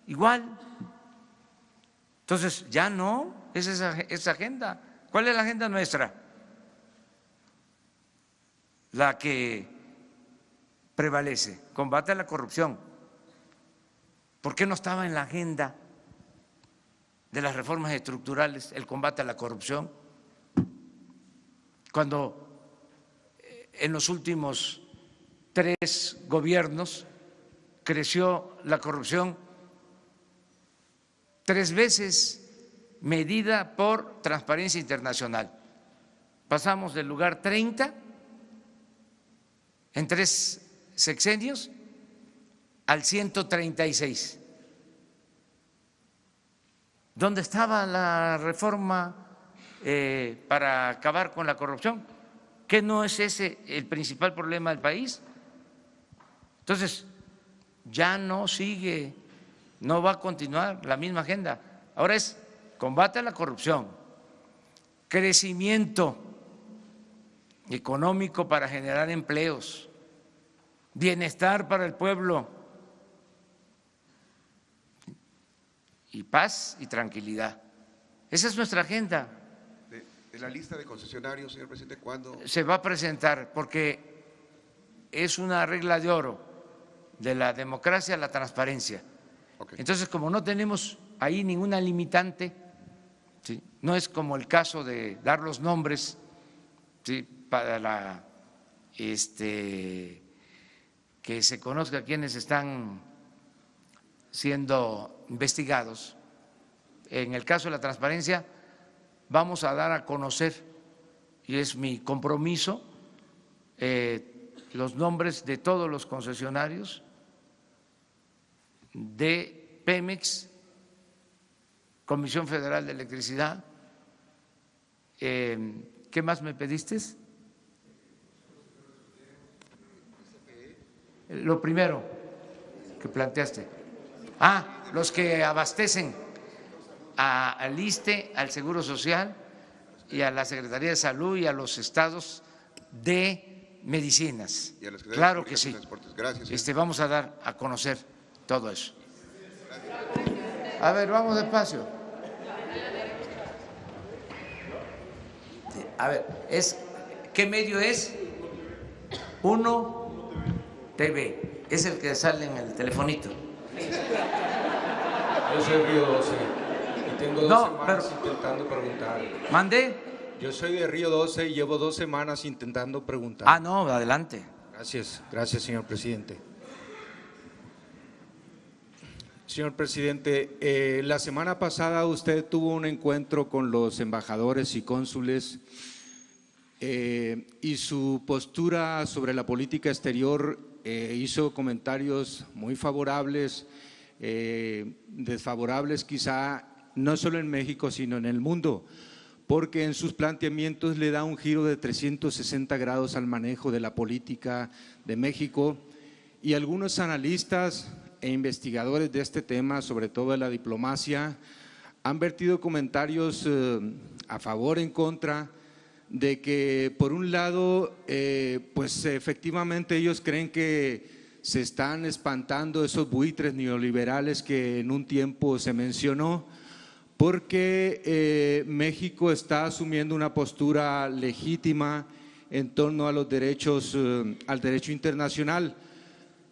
igual. Entonces, ya no, es esa agenda. ¿Cuál es la agenda nuestra? La que prevalece, combate a la corrupción. ¿Por qué no estaba en la agenda de las reformas estructurales el combate a la corrupción? Cuando en los últimos 3 gobiernos creció la corrupción 3 veces, medida por Transparencia Internacional. Pasamos del lugar 30 en 3 sexenios al 136. ¿Dónde estaba la reforma para acabar con la corrupción? ¿Qué no es ese el principal problema del país? Entonces, ya no sigue, no va a continuar la misma agenda. Ahora es combate a la corrupción, crecimiento económico para generar empleos, bienestar para el pueblo y paz y tranquilidad. Esa es nuestra agenda. De la lista de concesionarios, señor presidente, ¿cuándo? Se va a presentar porque es una regla de oro de la democracia, la transparencia. Okay. Entonces, como no tenemos ahí ninguna limitante, ¿sí? No es como el caso de dar los nombres, ¿sí? Para que se conozca quiénes están siendo investigados. En el caso de la transparencia, vamos a dar a conocer, y es mi compromiso, los nombres de todos los concesionarios de Pemex, Comisión Federal de Electricidad. ¿Qué más me pediste? Lo primero que planteaste. Los que abastecen al ISSSTE, al Seguro Social y a la Secretaría de Salud y a los estados de medicinas. Claro que sí. Gracias. Vamos a dar a conocer todo eso. A ver, vamos despacio. A ver, ¿qué medio es? 1 TV. Es el que sale en el telefonito. Yo soy Río 12 y tengo 2 semanas intentando preguntar. ¿Mandé? Yo soy de Río 12 y llevo 2 semanas intentando preguntar. Ah, no, adelante. Gracias, señor presidente. Señor presidente, la semana pasada usted tuvo un encuentro con los embajadores y cónsules y su postura sobre la política exterior hizo comentarios muy favorables, desfavorables quizá, no solo en México, sino en el mundo, porque en sus planteamientos le da un giro de 360 grados al manejo de la política de México, y algunos analistas e investigadores de este tema, sobre todo de la diplomacia, han vertido comentarios a favor, en contra, de que por un lado, pues efectivamente ellos creen que se están espantando esos buitres neoliberales que en un tiempo se mencionó, porque México está asumiendo una postura legítima en torno a los derechos, al derecho internacional.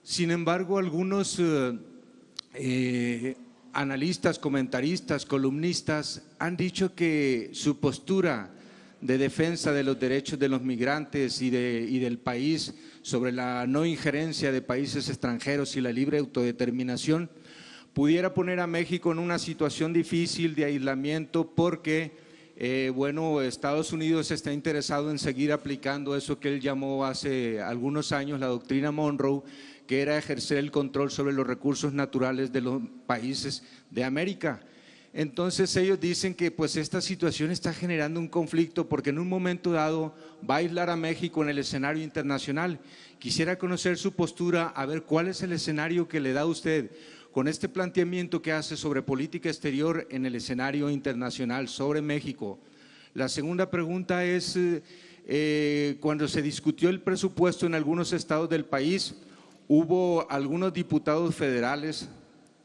Sin embargo, algunos analistas, comentaristas, columnistas han dicho que su postura de defensa de los derechos de los migrantes y del país sobre la no injerencia de países extranjeros y la libre autodeterminación pudiera poner a México en una situación difícil de aislamiento porque, bueno, Estados Unidos está interesado en seguir aplicando eso que él llamó hace algunos años la doctrina Monroe, que era ejercer el control sobre los recursos naturales de los países de América. Entonces ellos dicen que pues esta situación está generando un conflicto porque en un momento dado va a aislar a México en el escenario internacional. Quisiera conocer su postura, a ver cuál es el escenario que le da a usted con este planteamiento que hace sobre política exterior en el escenario internacional sobre México. La segunda pregunta es, cuando se discutió el presupuesto en algunos estados del país, hubo algunos diputados federales.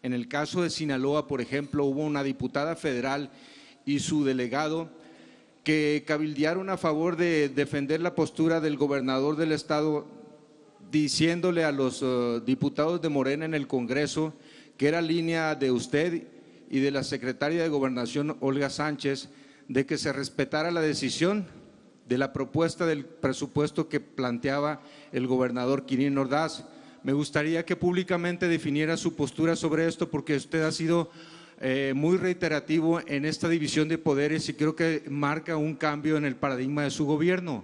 En el caso de Sinaloa, por ejemplo, hubo una diputada federal y su delegado que cabildearon a favor de defender la postura del gobernador del estado, diciéndole a los diputados de Morena en el Congreso que era línea de usted y de la secretaria de Gobernación, Olga Sánchez, de que se respetara la decisión de la propuesta del presupuesto que planteaba el gobernador Quirino Ordaz. Me gustaría que públicamente definiera su postura sobre esto porque usted ha sido muy reiterativo en esta división de poderes y creo que marca un cambio en el paradigma de su gobierno.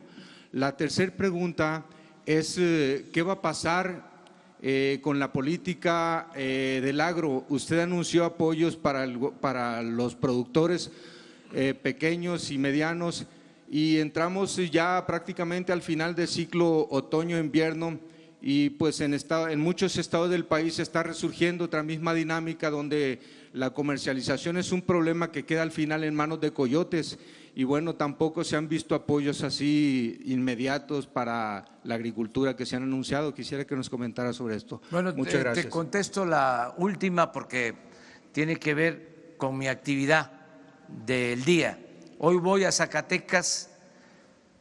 La tercera pregunta es ¿qué va a pasar con la política del agro? Usted anunció apoyos para los productores pequeños y medianos y entramos ya prácticamente al final del ciclo otoño-invierno. Y pues en muchos estados del país está resurgiendo otra misma dinámica donde la comercialización es un problema que queda al final en manos de coyotes y bueno, tampoco se han visto apoyos así inmediatos para la agricultura que se han anunciado. Quisiera que nos comentara sobre esto. Bueno, muchas gracias. Te contesto la última porque tiene que ver con mi actividad del día. Hoy voy a Zacatecas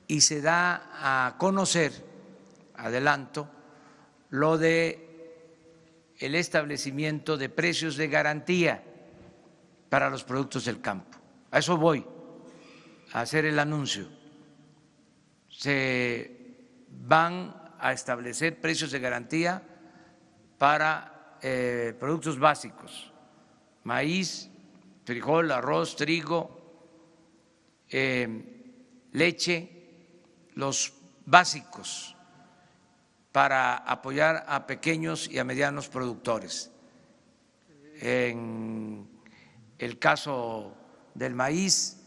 y se da a conocer, adelanto, lo de el establecimiento de precios de garantía para los productos del campo. A eso voy a hacer el anuncio. Se van a establecer precios de garantía para productos básicos, maíz, frijol, arroz, trigo, leche, los básicos, para apoyar a pequeños y a medianos productores. En el caso del maíz,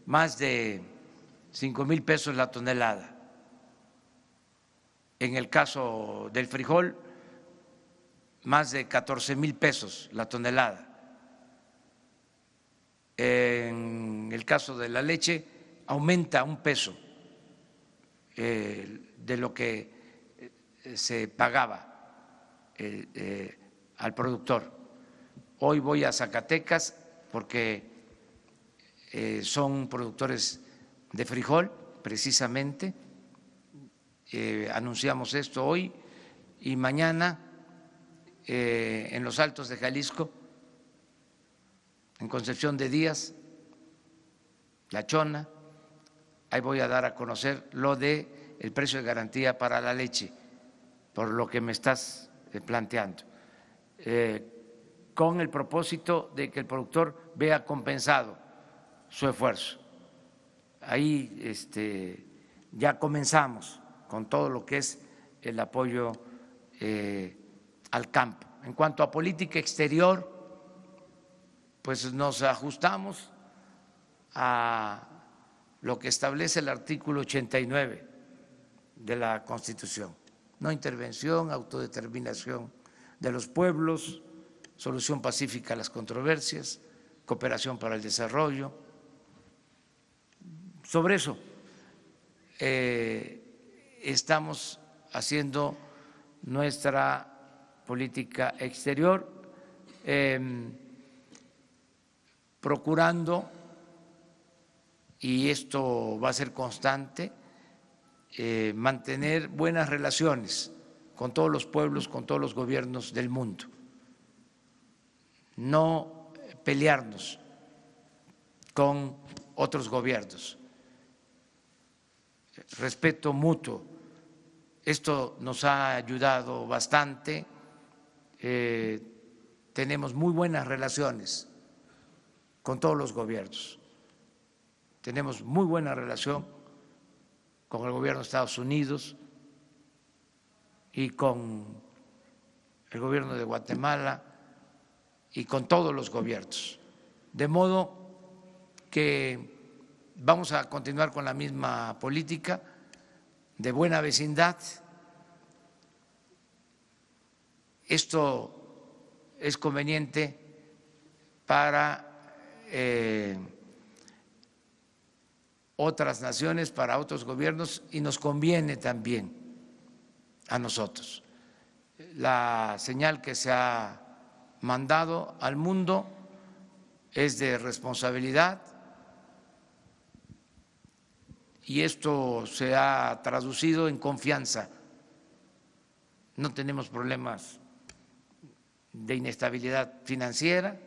más de 5,000 pesos la tonelada. En el caso del frijol, más de 14,000 pesos la tonelada. En el caso de la leche, aumenta 1 peso de lo que se pagaba al productor. Hoy voy a Zacatecas porque son productores de frijol, precisamente. Anunciamos esto hoy y mañana en los Altos de Jalisco, en Concepción de Díaz, La Chona. Ahí voy a dar a conocer lo de el precio de garantía para la leche, por lo que me estás planteando, con el propósito de que el productor vea compensado su esfuerzo. Ahí ya comenzamos con todo lo que es el apoyo al campo. En cuanto a política exterior, pues nos ajustamos a lo que establece el artículo 89 de la Constitución. No intervención, autodeterminación de los pueblos, solución pacífica a las controversias, cooperación para el desarrollo. Sobre eso estamos haciendo nuestra política exterior, procurando, y esto va a ser constante, mantener buenas relaciones con todos los pueblos, con todos los gobiernos del mundo, no pelearnos con otros gobiernos, respeto mutuo. Esto nos ha ayudado bastante, tenemos muy buenas relaciones con todos los gobiernos, tenemos muy buena relación con el gobierno de Estados Unidos y con el gobierno de Guatemala y con todos los gobiernos, de modo que vamos a continuar con la misma política de buena vecindad. Esto es conveniente para otras naciones, para otros gobiernos, y nos conviene también a nosotros. La señal que se ha mandado al mundo es de responsabilidad, y esto se ha traducido en confianza. No tenemos problemas de inestabilidad financiera,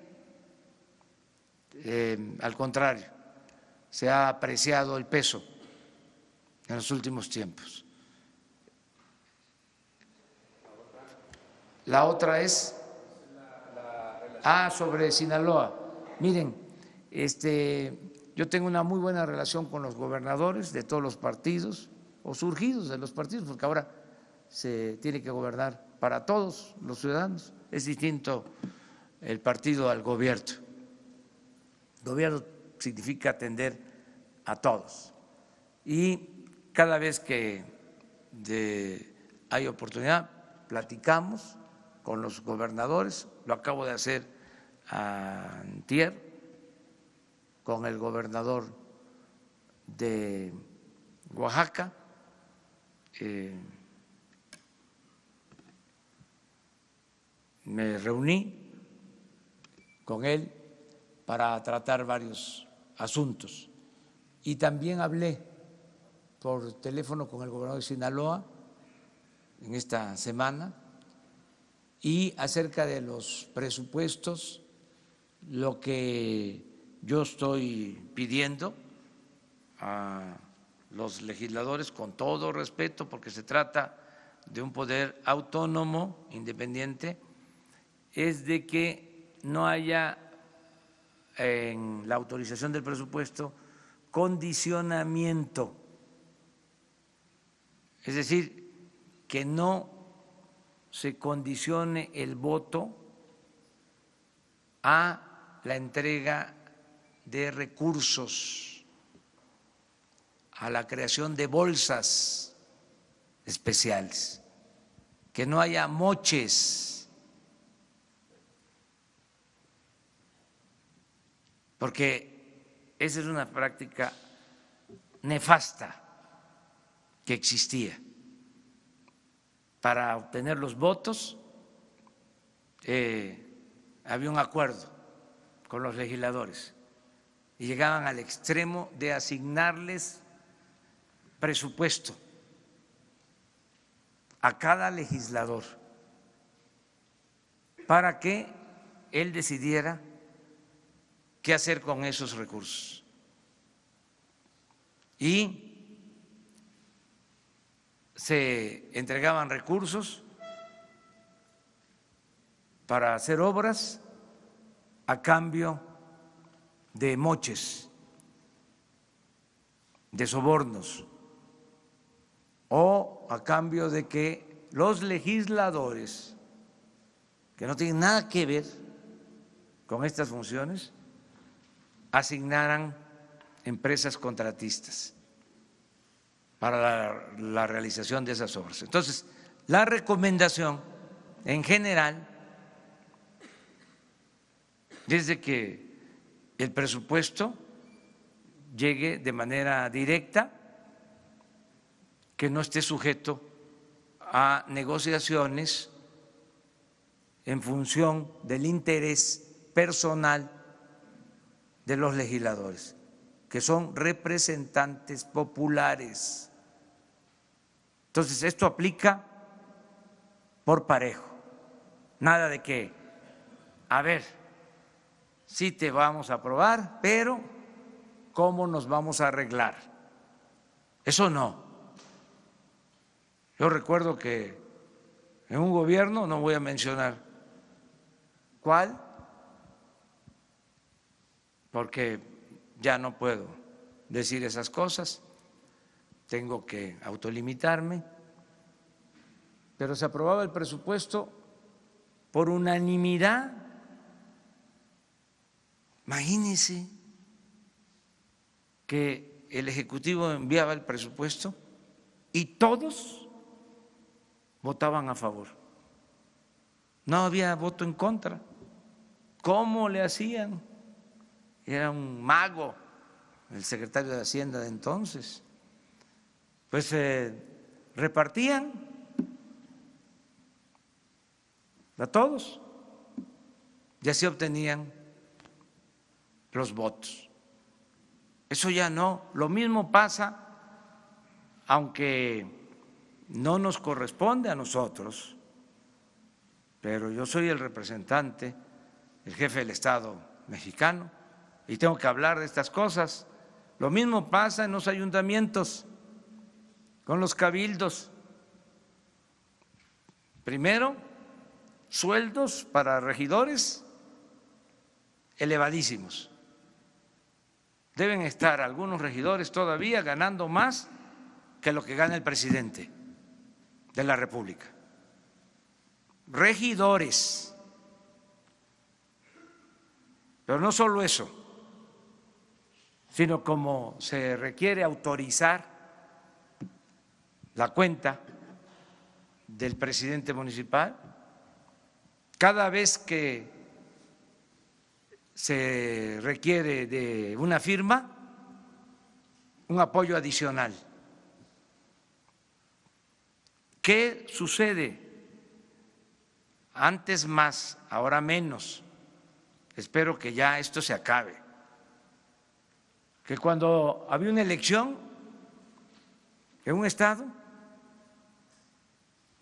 al contrario, se ha apreciado el peso en los últimos tiempos. La otra es sobre Sinaloa. Miren, yo tengo una muy buena relación con los gobernadores de todos los partidos, o surgidos de los partidos, porque ahora se tiene que gobernar para todos los ciudadanos. Es distinto el partido al gobierno. Gobierno significa atender a todos. Y cada vez que hay oportunidad, platicamos con los gobernadores. Lo acabo de hacer antier con el gobernador de Oaxaca. Me reuní con él para tratar varios asuntos, y también hablé por teléfono con el gobernador de Sinaloa en esta semana, y acerca de los presupuestos, lo que yo estoy pidiendo a los legisladores, con todo respeto, porque se trata de un poder autónomo, independiente, es de que no haya en la autorización del presupuesto condicionamiento, es decir, que no se condicione el voto a la entrega de recursos, a la creación de bolsas especiales, que no haya moches, porque esa es una práctica nefasta que existía. Para obtener los votos había un acuerdo con los legisladores y llegaban al extremo de asignarles presupuesto a cada legislador para que él decidiera qué hacer con esos recursos. y se entregaban recursos para hacer obras a cambio de moches, de sobornos, o a cambio de que los legisladores, que no tienen nada que ver con estas funciones, asignaran empresas contratistas para la realización de esas obras. Entonces, la recomendación en general es de que el presupuesto llegue de manera directa, que no esté sujeto a negociaciones en función del interés personal de los legisladores, que son representantes populares. Entonces, esto aplica por parejo, nada de que, a ver, sí te vamos a aprobar, pero ¿cómo nos vamos a arreglar? Eso no. Yo recuerdo que en un gobierno, no voy a mencionar cuál, porque ya no puedo decir esas cosas, tengo que autolimitarme, pero se aprobaba el presupuesto por unanimidad. Imagínense que el Ejecutivo enviaba el presupuesto y todos votaban a favor. No había voto en contra. ¿Cómo le hacían? Era un mago el secretario de Hacienda de entonces. Pues repartían a todos y así obtenían los votos. Eso ya no. Lo mismo pasa, aunque no nos corresponde a nosotros, pero yo soy el representante, el jefe del Estado mexicano, y tengo que hablar de estas cosas. Lo mismo pasa en los ayuntamientos, con los cabildos. Primero, sueldos para regidores elevadísimos. Deben estar algunos regidores todavía ganando más que lo que gana el presidente de la República. Regidores. Pero no solo eso, sino como se requiere autorizar la cuenta del presidente municipal, cada vez que se requiere de una firma, un apoyo adicional. ¿Qué sucede? Antes más, ahora menos. Espero que ya esto se acabe. Que cuando había una elección en un estado,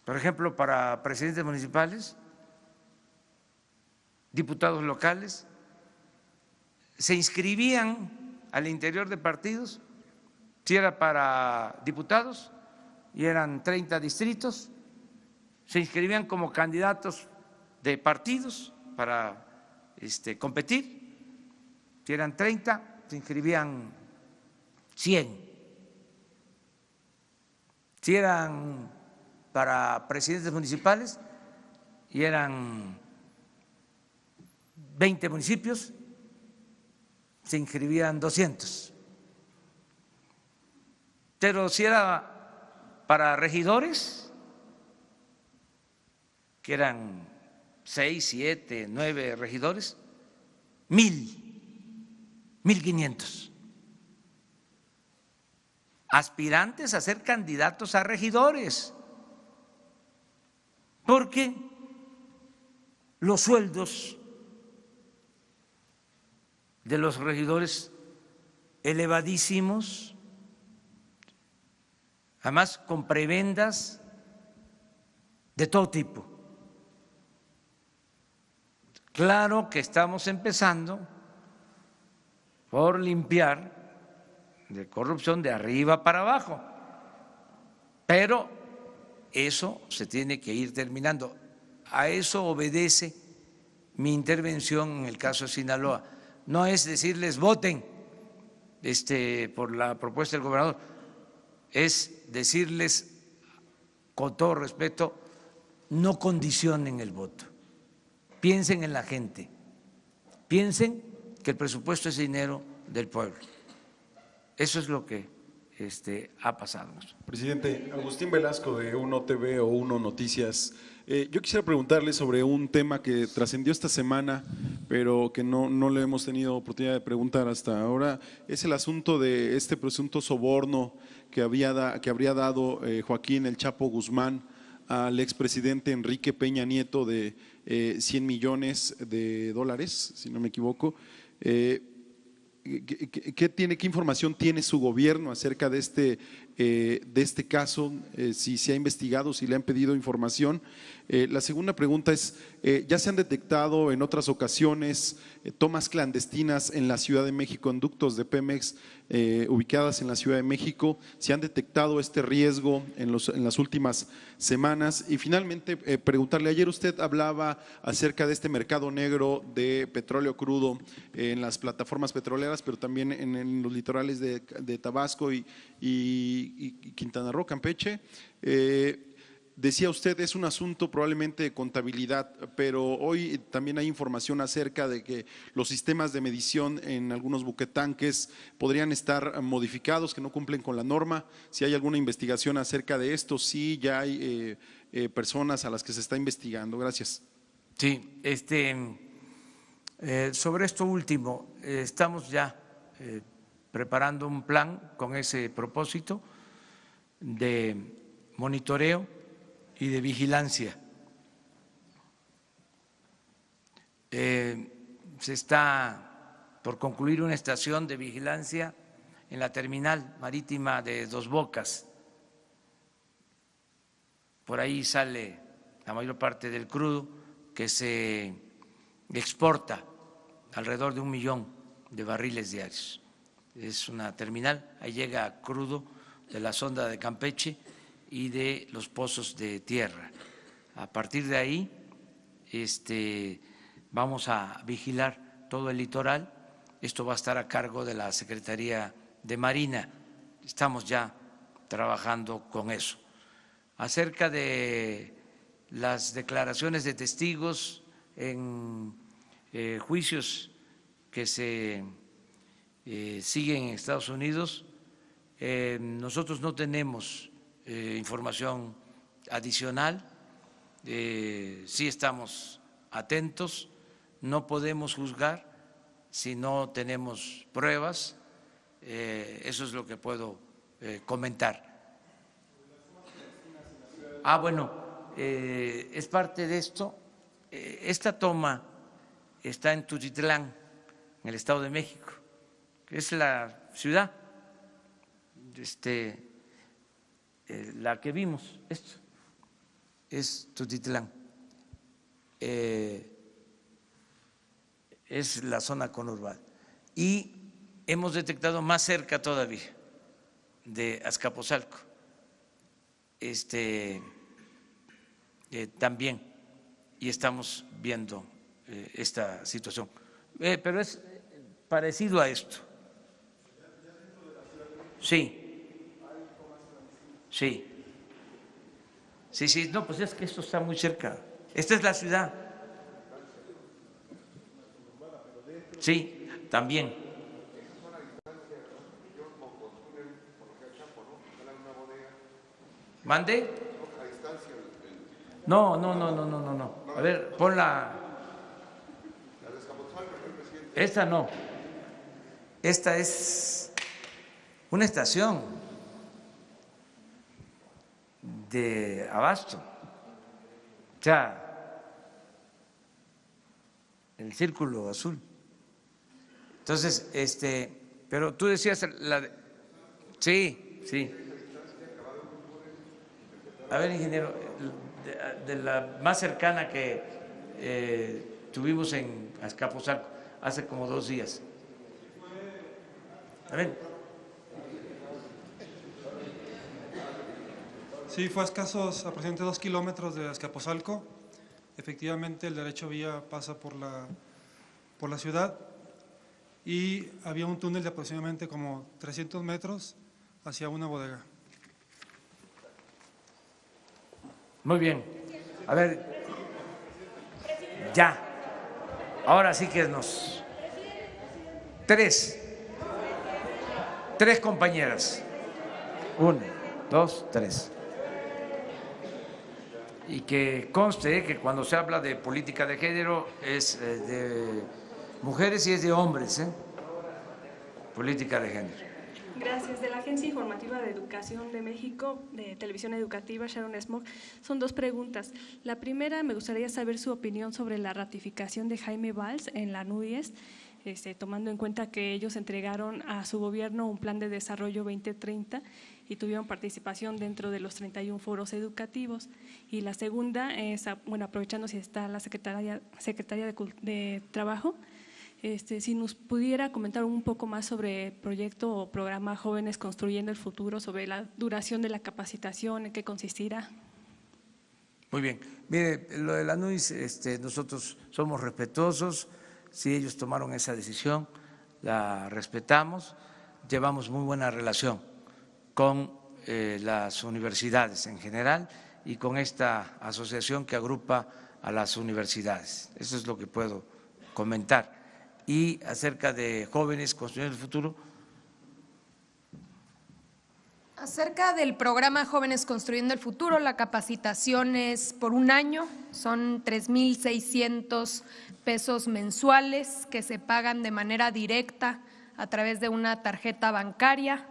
por ejemplo, para presidentes municipales, diputados locales, se inscribían al interior de partidos, si era para diputados y eran 30 distritos, se inscribían como candidatos de partidos para competir, si eran 30, se inscribían 100, si eran para presidentes municipales y eran 20 municipios, se inscribían 200. Pero si era para regidores, que eran 6, 7, 9 regidores, 1,500 aspirantes a ser candidatos a regidores, porque los sueldos de los regidores elevadísimos, además con prebendas de todo tipo. Claro que estamos empezando por limpiar de corrupción de arriba para abajo. Pero eso se tiene que ir terminando. A eso obedece mi intervención en el caso de Sinaloa. No es decirles voten por la propuesta del gobernador, es decirles con todo respeto, no condicionen el voto, piensen en la gente, piensen que el presupuesto es dinero del pueblo. Eso es lo que ha pasado. Presidente, Agustín Velasco de Uno TV o Uno Noticias. Yo quisiera preguntarle sobre un tema que trascendió esta semana, pero que no le hemos tenido oportunidad de preguntar hasta ahora. Es el asunto de este presunto soborno que habría dado Joaquín El Chapo Guzmán al expresidente Enrique Peña Nieto de 100 millones de dólares, si no me equivoco. ¿Qué información tiene su gobierno acerca de este caso? Si se ha investigado, si le han pedido información. La segunda pregunta es, ¿ya se han detectado en otras ocasiones tomas clandestinas en la Ciudad de México, en ductos de Pemex ubicadas en la Ciudad de México? ¿Se han detectado este riesgo en las últimas semanas? Y finalmente, preguntarle, ayer usted hablaba acerca de este mercado negro de petróleo crudo en las plataformas petroleras, pero también en los litorales de Tabasco y Quintana Roo, Campeche. Decía usted, es un asunto probablemente de contabilidad, pero hoy también hay información acerca de que los sistemas de medición en algunos buquetanques podrían estar modificados, que no cumplen con la norma. Si hay alguna investigación acerca de esto, sí, ya hay personas a las que se está investigando. Gracias. Sí, sobre esto último, estamos ya preparando un plan con ese propósito de monitoreo y de vigilancia. Se está por concluir una estación de vigilancia en la terminal marítima de Dos Bocas. Por ahí sale la mayor parte del crudo que se exporta, alrededor de 1 millón de barriles diarios. Es una terminal, ahí llega crudo de la sonda de Campeche y de los pozos de tierra. A partir de ahí vamos a vigilar todo el litoral. Esto va a estar a cargo de la Secretaría de Marina. Estamos ya trabajando con eso. Acerca de las declaraciones de testigos en juicios que se siguen en Estados Unidos, nosotros no tenemos información adicional, sí estamos atentos, no podemos juzgar si no tenemos pruebas, eso es lo que puedo comentar. Bueno, es parte de esto. Esta toma está en Tutitlán, en el Estado de México, que es la ciudad la que vimos, esto es Tutitlán, es la zona conurbada, y hemos detectado más cerca todavía de Azcapotzalco también, y estamos viendo esta situación, pero es parecido a esto. Sí. Sí, no, pues es que esto está muy cerca. Esta es la ciudad. Sí, también. ¿Mande? No. A ver, ponla. Esta no. Esta es una estación de abasto, o sea, el círculo azul. Entonces, pero tú decías sí. A ver, ingeniero, de la más cercana que tuvimos en Azcapotzalco hace como 2 días. A ver. Sí, fue a escasos aproximadamente 2 kilómetros de Azcapotzalco. Efectivamente, el derecho vía pasa por la ciudad y había un túnel de aproximadamente como 300 metros hacia una bodega. Muy bien. A ver, ya. Ahora sí que nos… Tres compañeras. 1, 2, 3. Y que conste que cuando se habla de política de género es de mujeres y es de hombres, política de género. Gracias. De la Agencia Informativa de Educación de México, de Televisión Educativa, Sharon Smock. Son 2 preguntas. La primera, me gustaría saber su opinión sobre la ratificación de Jaime Valls en la NUYES, tomando en cuenta que ellos entregaron a su gobierno un plan de desarrollo 2030 y tuvieron participación dentro de los 31 foros educativos. Y la segunda es, bueno, aprovechando si está la Secretaría de Trabajo, si nos pudiera comentar un poco más sobre el proyecto o programa Jóvenes Construyendo el Futuro, sobre la duración de la capacitación, en qué consistirá. Muy bien. Mire, lo de la NUYS, nosotros somos respetuosos. Si ellos tomaron esa decisión, la respetamos. Llevamos muy buena relación con las universidades en general y con esta asociación que agrupa a las universidades. Eso es lo que puedo comentar. Y acerca de Jóvenes Construyendo el Futuro. Acerca del programa Jóvenes Construyendo el Futuro, la capacitación es por 1 año, son 3,600 pesos mensuales que se pagan de manera directa a través de una tarjeta bancaria.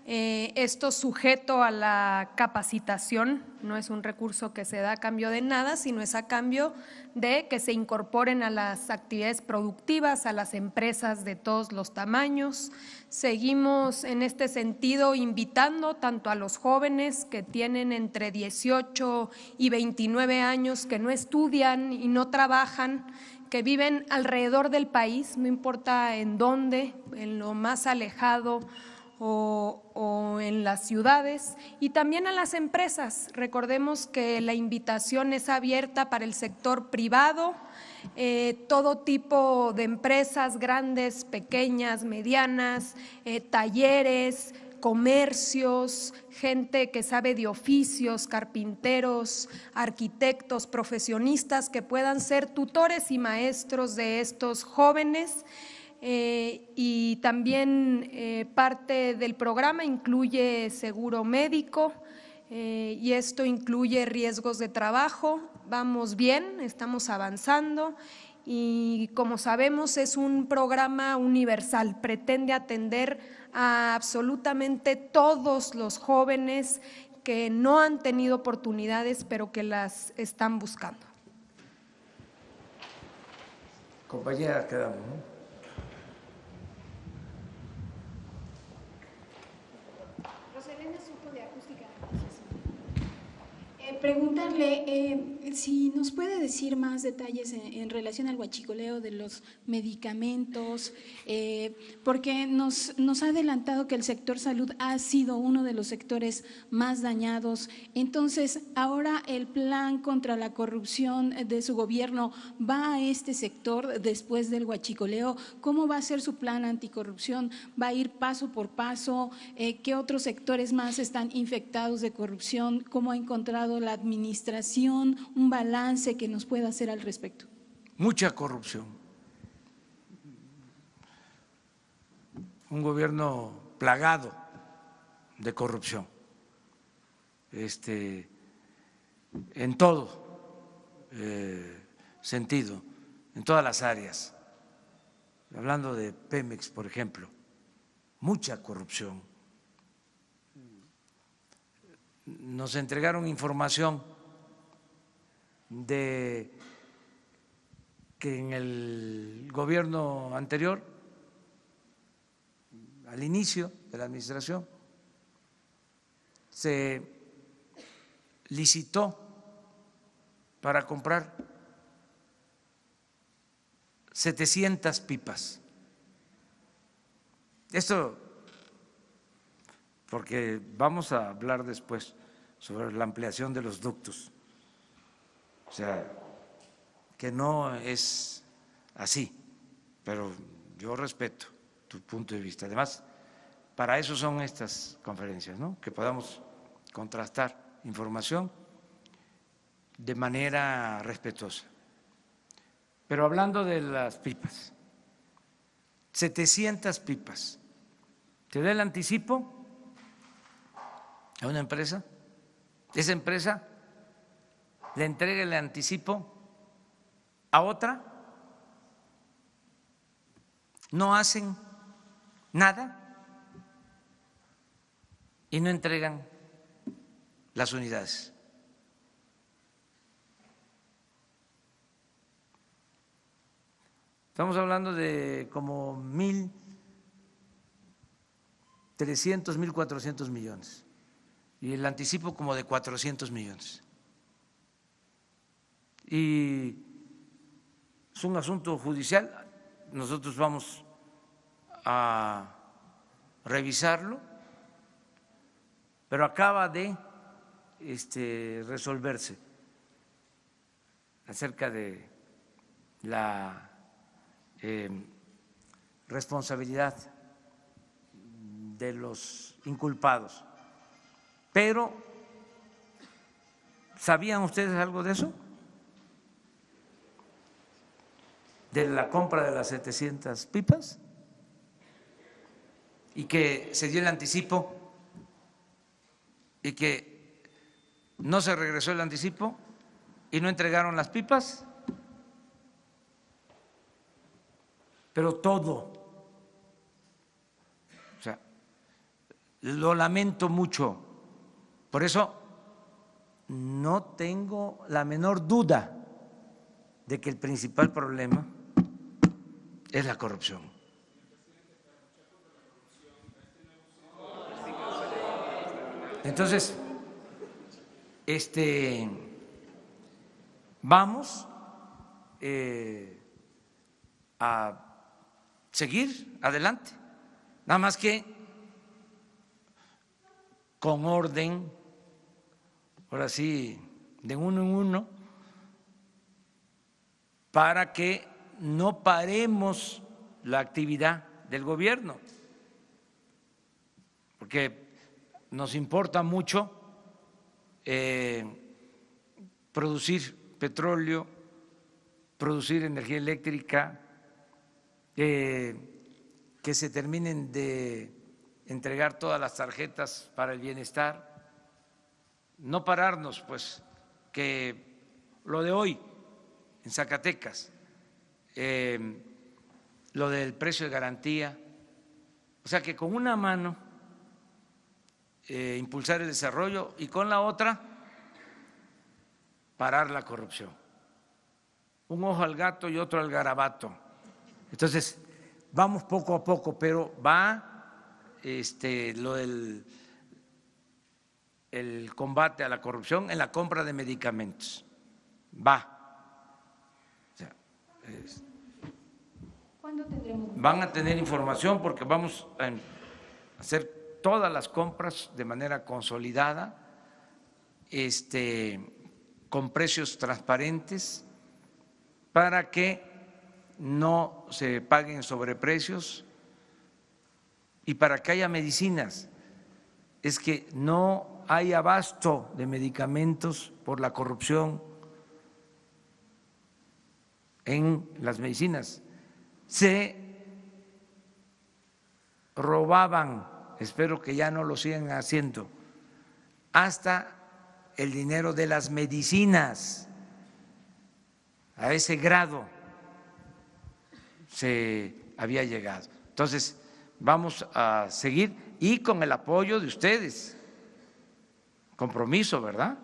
Esto sujeto a la capacitación, no es un recurso que se da a cambio de nada, sino es a cambio de que se incorporen a las actividades productivas, a las empresas de todos los tamaños. Seguimos en este sentido invitando tanto a los jóvenes que tienen entre 18 y 29 años, que no estudian y no trabajan, que viven alrededor del país, no importa en dónde, en lo más alejado o en las ciudades, y también a las empresas. Recordemos que la invitación es abierta para el sector privado, todo tipo de empresas, grandes, pequeñas, medianas, talleres, comercios, gente que sabe de oficios, carpinteros, arquitectos, profesionistas que puedan ser tutores y maestros de estos jóvenes. Y también parte del programa incluye seguro médico y esto incluye riesgos de trabajo. Vamos bien, estamos avanzando y como sabemos es un programa universal, pretende atender a absolutamente todos los jóvenes que no han tenido oportunidades pero que las están buscando. Compañera, quedamos, ¿no? Preguntarle si nos puede decir más detalles en relación al huachicoleo de los medicamentos, porque nos ha adelantado que el sector salud ha sido uno de los sectores más dañados. Entonces, ahora el plan contra la corrupción de su gobierno va a este sector después del huachicoleo. ¿Cómo va a ser su plan anticorrupción? ¿Va a ir paso por paso? ¿Qué otros sectores más están infectados de corrupción? ¿Cómo ha encontrado la administración un balance que nos pueda hacer al respecto? Mucha corrupción. Un gobierno plagado de corrupción. En todo sentido, en todas las áreas. Hablando de Pemex, por ejemplo, mucha corrupción. Nos entregaron información de que en el gobierno anterior, al inicio de la administración, se licitó para comprar 700 pipas. Esto porque vamos a hablar después sobre la ampliación de los ductos. O sea, que no es así, pero yo respeto tu punto de vista. Además, para eso son estas conferencias, ¿no? Que podamos contrastar información de manera respetuosa. Pero hablando de las pipas, 700 pipas. ¿Te da el anticipo a una empresa? Esa empresa le entrega el anticipo a otra, no hacen nada y no entregan las unidades. Estamos hablando de como 1.300, 1.400 millones y el anticipo como de 400 millones. Y es un asunto judicial, nosotros vamos a revisarlo, pero acaba de resolverse acerca de la responsabilidad de los inculpados. Pero, ¿sabían ustedes algo de eso? De la compra de las 700 pipas y que se dio el anticipo y que no se regresó el anticipo y no entregaron las pipas, pero todo, o sea, lo lamento mucho, por eso no tengo la menor duda de que el principal problema es la corrupción. Entonces, vamos a seguir adelante, nada más que con orden, ahora sí, de uno en uno, para que no paremos la actividad del gobierno, porque nos importa mucho producir petróleo, producir energía eléctrica, que se terminen de entregar todas las tarjetas para el bienestar, no pararnos, pues, que lo de hoy en Zacatecas, lo del precio de garantía, o sea que con una mano impulsar el desarrollo y con la otra parar la corrupción. Un ojo al gato y otro al garabato. Entonces, vamos poco a poco, pero va lo del el combate a la corrupción en la compra de medicamentos. Va. O sea, ¿Cuándo tendremos? Van a tener información porque vamos a hacer todas las compras de manera consolidada, con precios transparentes, para que no se paguen sobreprecios y para que haya medicinas. Es que no hay abasto de medicamentos por la corrupción en las medicinas. Se robaban, espero que ya no lo sigan haciendo, hasta el dinero de las medicinas. A ese grado se había llegado. Entonces, vamos a seguir y con el apoyo de ustedes. Compromiso, ¿verdad?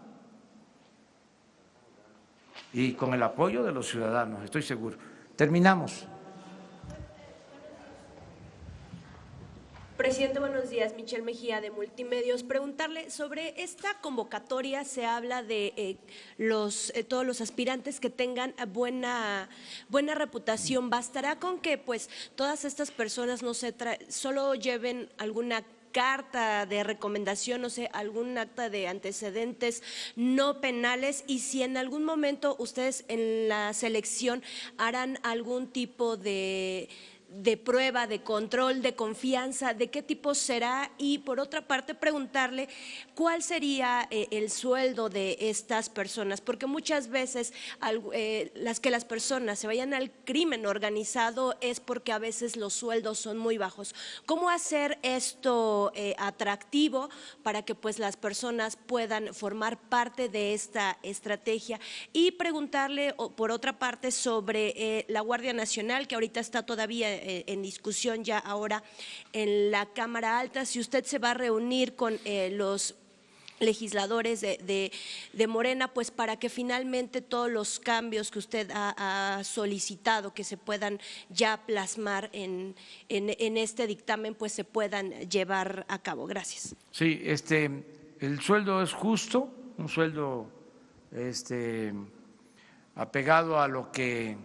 Y con el apoyo de los ciudadanos, estoy seguro. Terminamos. Presidente, buenos días. Michelle Mejía, de Multimedios. Preguntarle sobre esta convocatoria. Se habla de todos los aspirantes que tengan buena reputación. ¿Bastará con que pues todas estas personas solo lleven alguna carta de recomendación, no sé, algún acta de antecedentes no penales, y si en algún momento ustedes en la selección harán algún tipo de prueba, de control, de confianza, de qué tipo será. Y por otra parte preguntarle cuál sería el sueldo de estas personas, porque muchas veces las personas se vayan al crimen organizado es porque a veces los sueldos son muy bajos. ¿Cómo hacer esto atractivo para que pues las personas puedan formar parte de esta estrategia? Y preguntarle por otra parte sobre la Guardia Nacional, que ahorita está todavía en discusión ya ahora en la Cámara Alta, si usted se va a reunir con los legisladores de Morena, pues para que finalmente todos los cambios que usted ha solicitado que se puedan ya plasmar en este dictamen, pues se puedan llevar a cabo. Gracias. Sí, el sueldo es justo, un sueldo apegado a lo que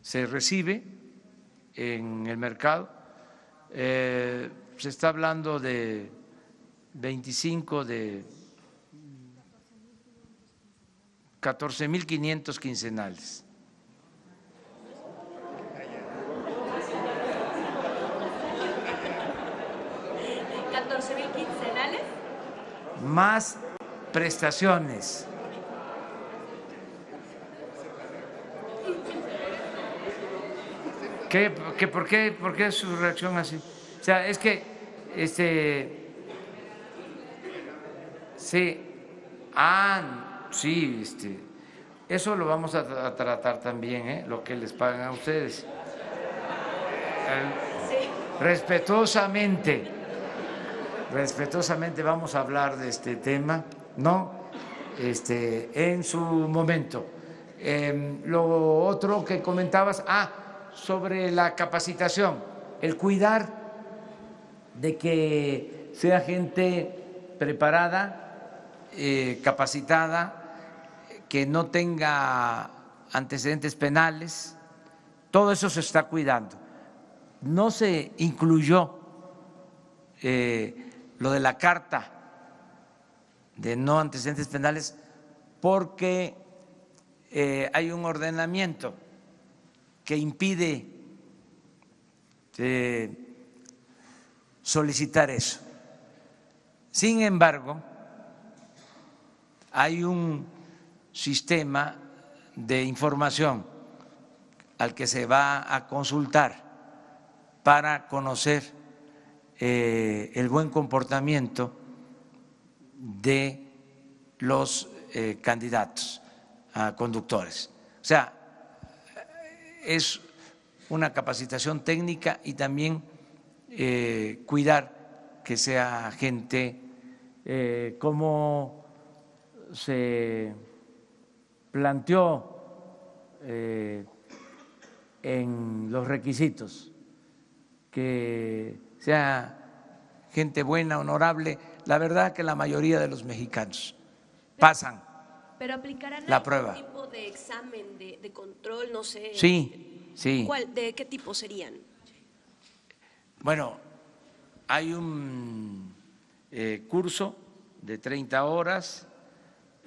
se recibe en el mercado. Se está hablando de 25, de 14,500 quincenales. ¿14,000 quincenales? Más prestaciones. ¿Por qué es su reacción así? O sea, es que sí, sí, eso lo vamos a tratar también, lo que les pagan a ustedes. Respetuosamente vamos a hablar de este tema, ¿no? En su momento. Lo otro que comentabas, sobre la capacitación, el cuidar de que sea gente preparada, capacitada, que no tenga antecedentes penales, todo eso se está cuidando. No se incluyó lo de la carta de no antecedentes penales porque hay un ordenamiento que impide solicitar eso. Sin embargo, hay un sistema de información al que se va a consultar para conocer el buen comportamiento de los candidatos a conductores. O sea, es una capacitación técnica y también cuidar que sea gente como se planteó en los requisitos, que sea gente buena, honorable. La verdad que la mayoría de los mexicanos pasan ¿Pero aplicarán la algún prueba. tipo de examen, de control, no sé? Sí, sí. ¿De qué tipo serían? Bueno, hay un curso de 30 horas,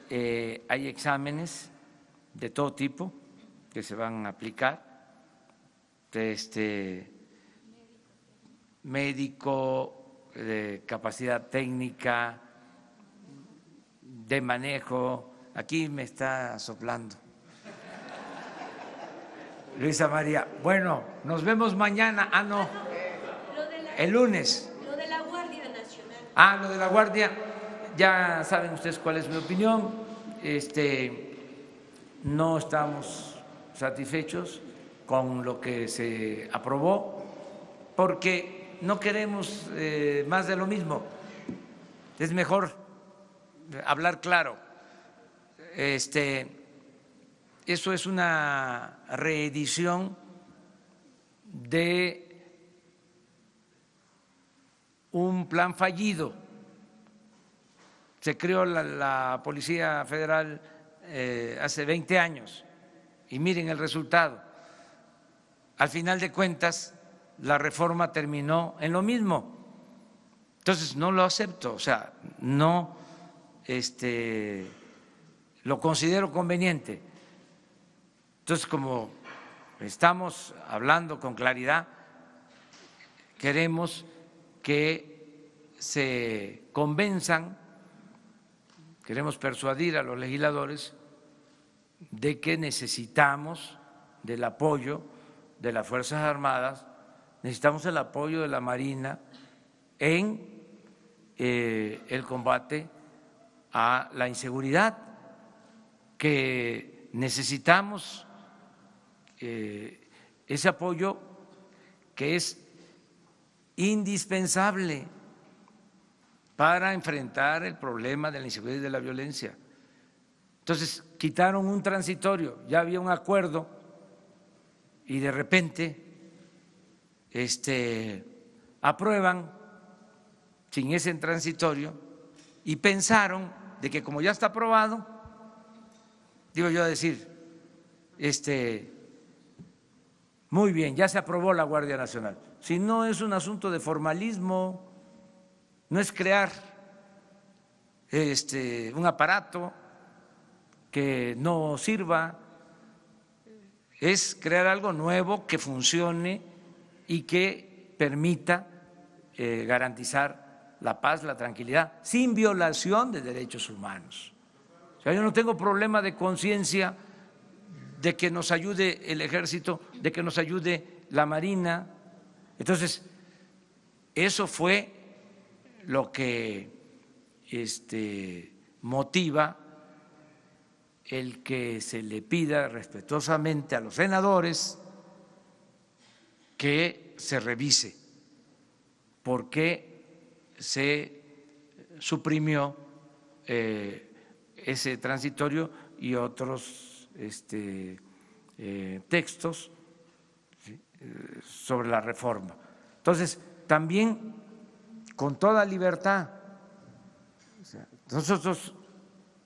hay exámenes de todo tipo que se van a aplicar, médico, de capacidad técnica, de manejo. Aquí me está soplando Luisa María. Bueno, nos vemos mañana. No, el lunes. Lo de la Guardia Nacional. Lo de la Guardia, ya saben ustedes cuál es mi opinión. No estamos satisfechos con lo que se aprobó porque no queremos más de lo mismo. Es mejor hablar claro. Eso es una reedición de un plan fallido. Se creó la Policía Federal hace 20 años y miren el resultado. Al final de cuentas, la reforma terminó en lo mismo. Entonces no lo acepto, o sea, no lo considero conveniente. Entonces, como estamos hablando con claridad, queremos que se convenzan, queremos persuadir a los legisladores de que necesitamos del apoyo de las Fuerzas Armadas, necesitamos el apoyo de la Marina en el combate a la inseguridad, que necesitamos ese apoyo que es indispensable para enfrentar el problema de la inseguridad y de la violencia. Entonces, quitaron un transitorio, ya había un acuerdo y de repente aprueban sin ese transitorio y pensaron de que como ya está aprobado, digo yo a decir, muy bien, ya se aprobó la Guardia Nacional. Si no es un asunto de formalismo, no es crear un aparato que no sirva, es crear algo nuevo que funcione y que permita garantizar la paz, la tranquilidad, sin violación de derechos humanos. O sea, yo no tengo problema de conciencia de que nos ayude el Ejército, de que nos ayude la Marina. Entonces, eso fue lo que motiva el que se le pida respetuosamente a los senadores que se revise por qué se suprimió ese transitorio y otros textos sobre la reforma. Entonces, también con toda libertad, nosotros,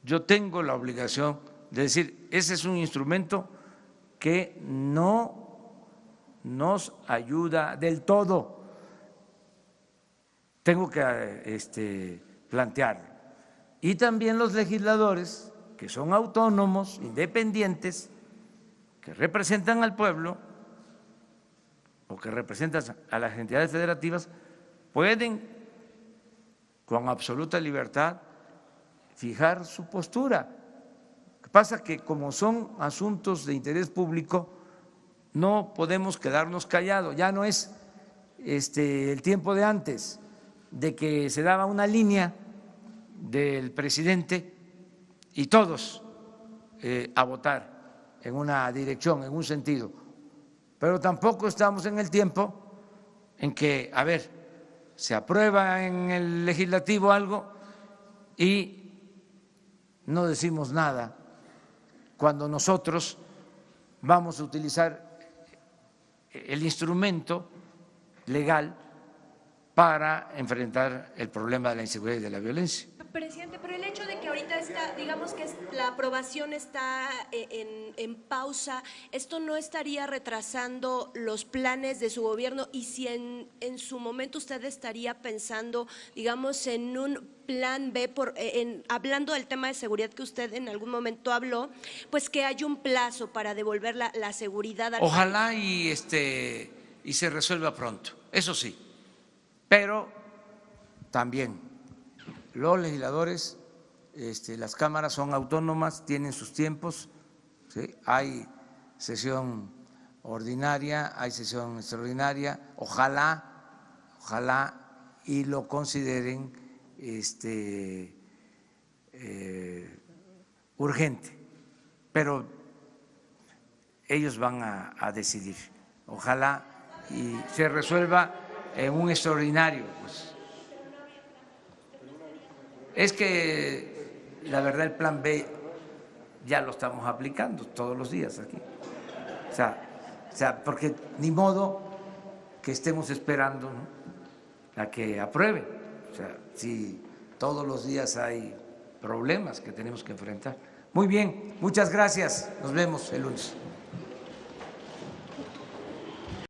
yo tengo la obligación de decir, ese es un instrumento que no nos ayuda del todo. Tengo que plantearlo. Y también los legisladores, que son autónomos, independientes, que representan al pueblo o que representan a las entidades federativas, pueden con absoluta libertad fijar su postura. Lo que pasa es que como son asuntos de interés público, no podemos quedarnos callados. Ya no es el tiempo de antes, de que se daba una línea del presidente y todos a votar en una dirección, en un sentido. Pero tampoco estamos en el tiempo en que, a ver, se aprueba en el legislativo algo y no decimos nada cuando nosotros vamos a utilizar el instrumento legal para enfrentar el problema de la inseguridad y de la violencia. Presidente, pero el hecho de que ahorita está, digamos que la aprobación está en pausa, ¿esto no estaría retrasando los planes de su gobierno? Y si en su momento usted estaría pensando, digamos, en un plan B, hablando del tema de seguridad que usted en algún momento habló, pues que haya un plazo para devolver la seguridad al Ojalá y se resuelva pronto, eso sí, pero también los legisladores, las cámaras son autónomas, tienen sus tiempos, ¿sí? Hay sesión ordinaria, hay sesión extraordinaria, ojalá y lo consideren urgente, pero ellos van a decidir, ojalá y se resuelva en un extraordinario, pues. Es que la verdad el plan B ya lo estamos aplicando todos los días aquí. O sea, porque ni modo que estemos esperando, ¿no?, a que apruebe. O sea, si todos los días hay problemas que tenemos que enfrentar. Muy bien, muchas gracias. Nos vemos el lunes.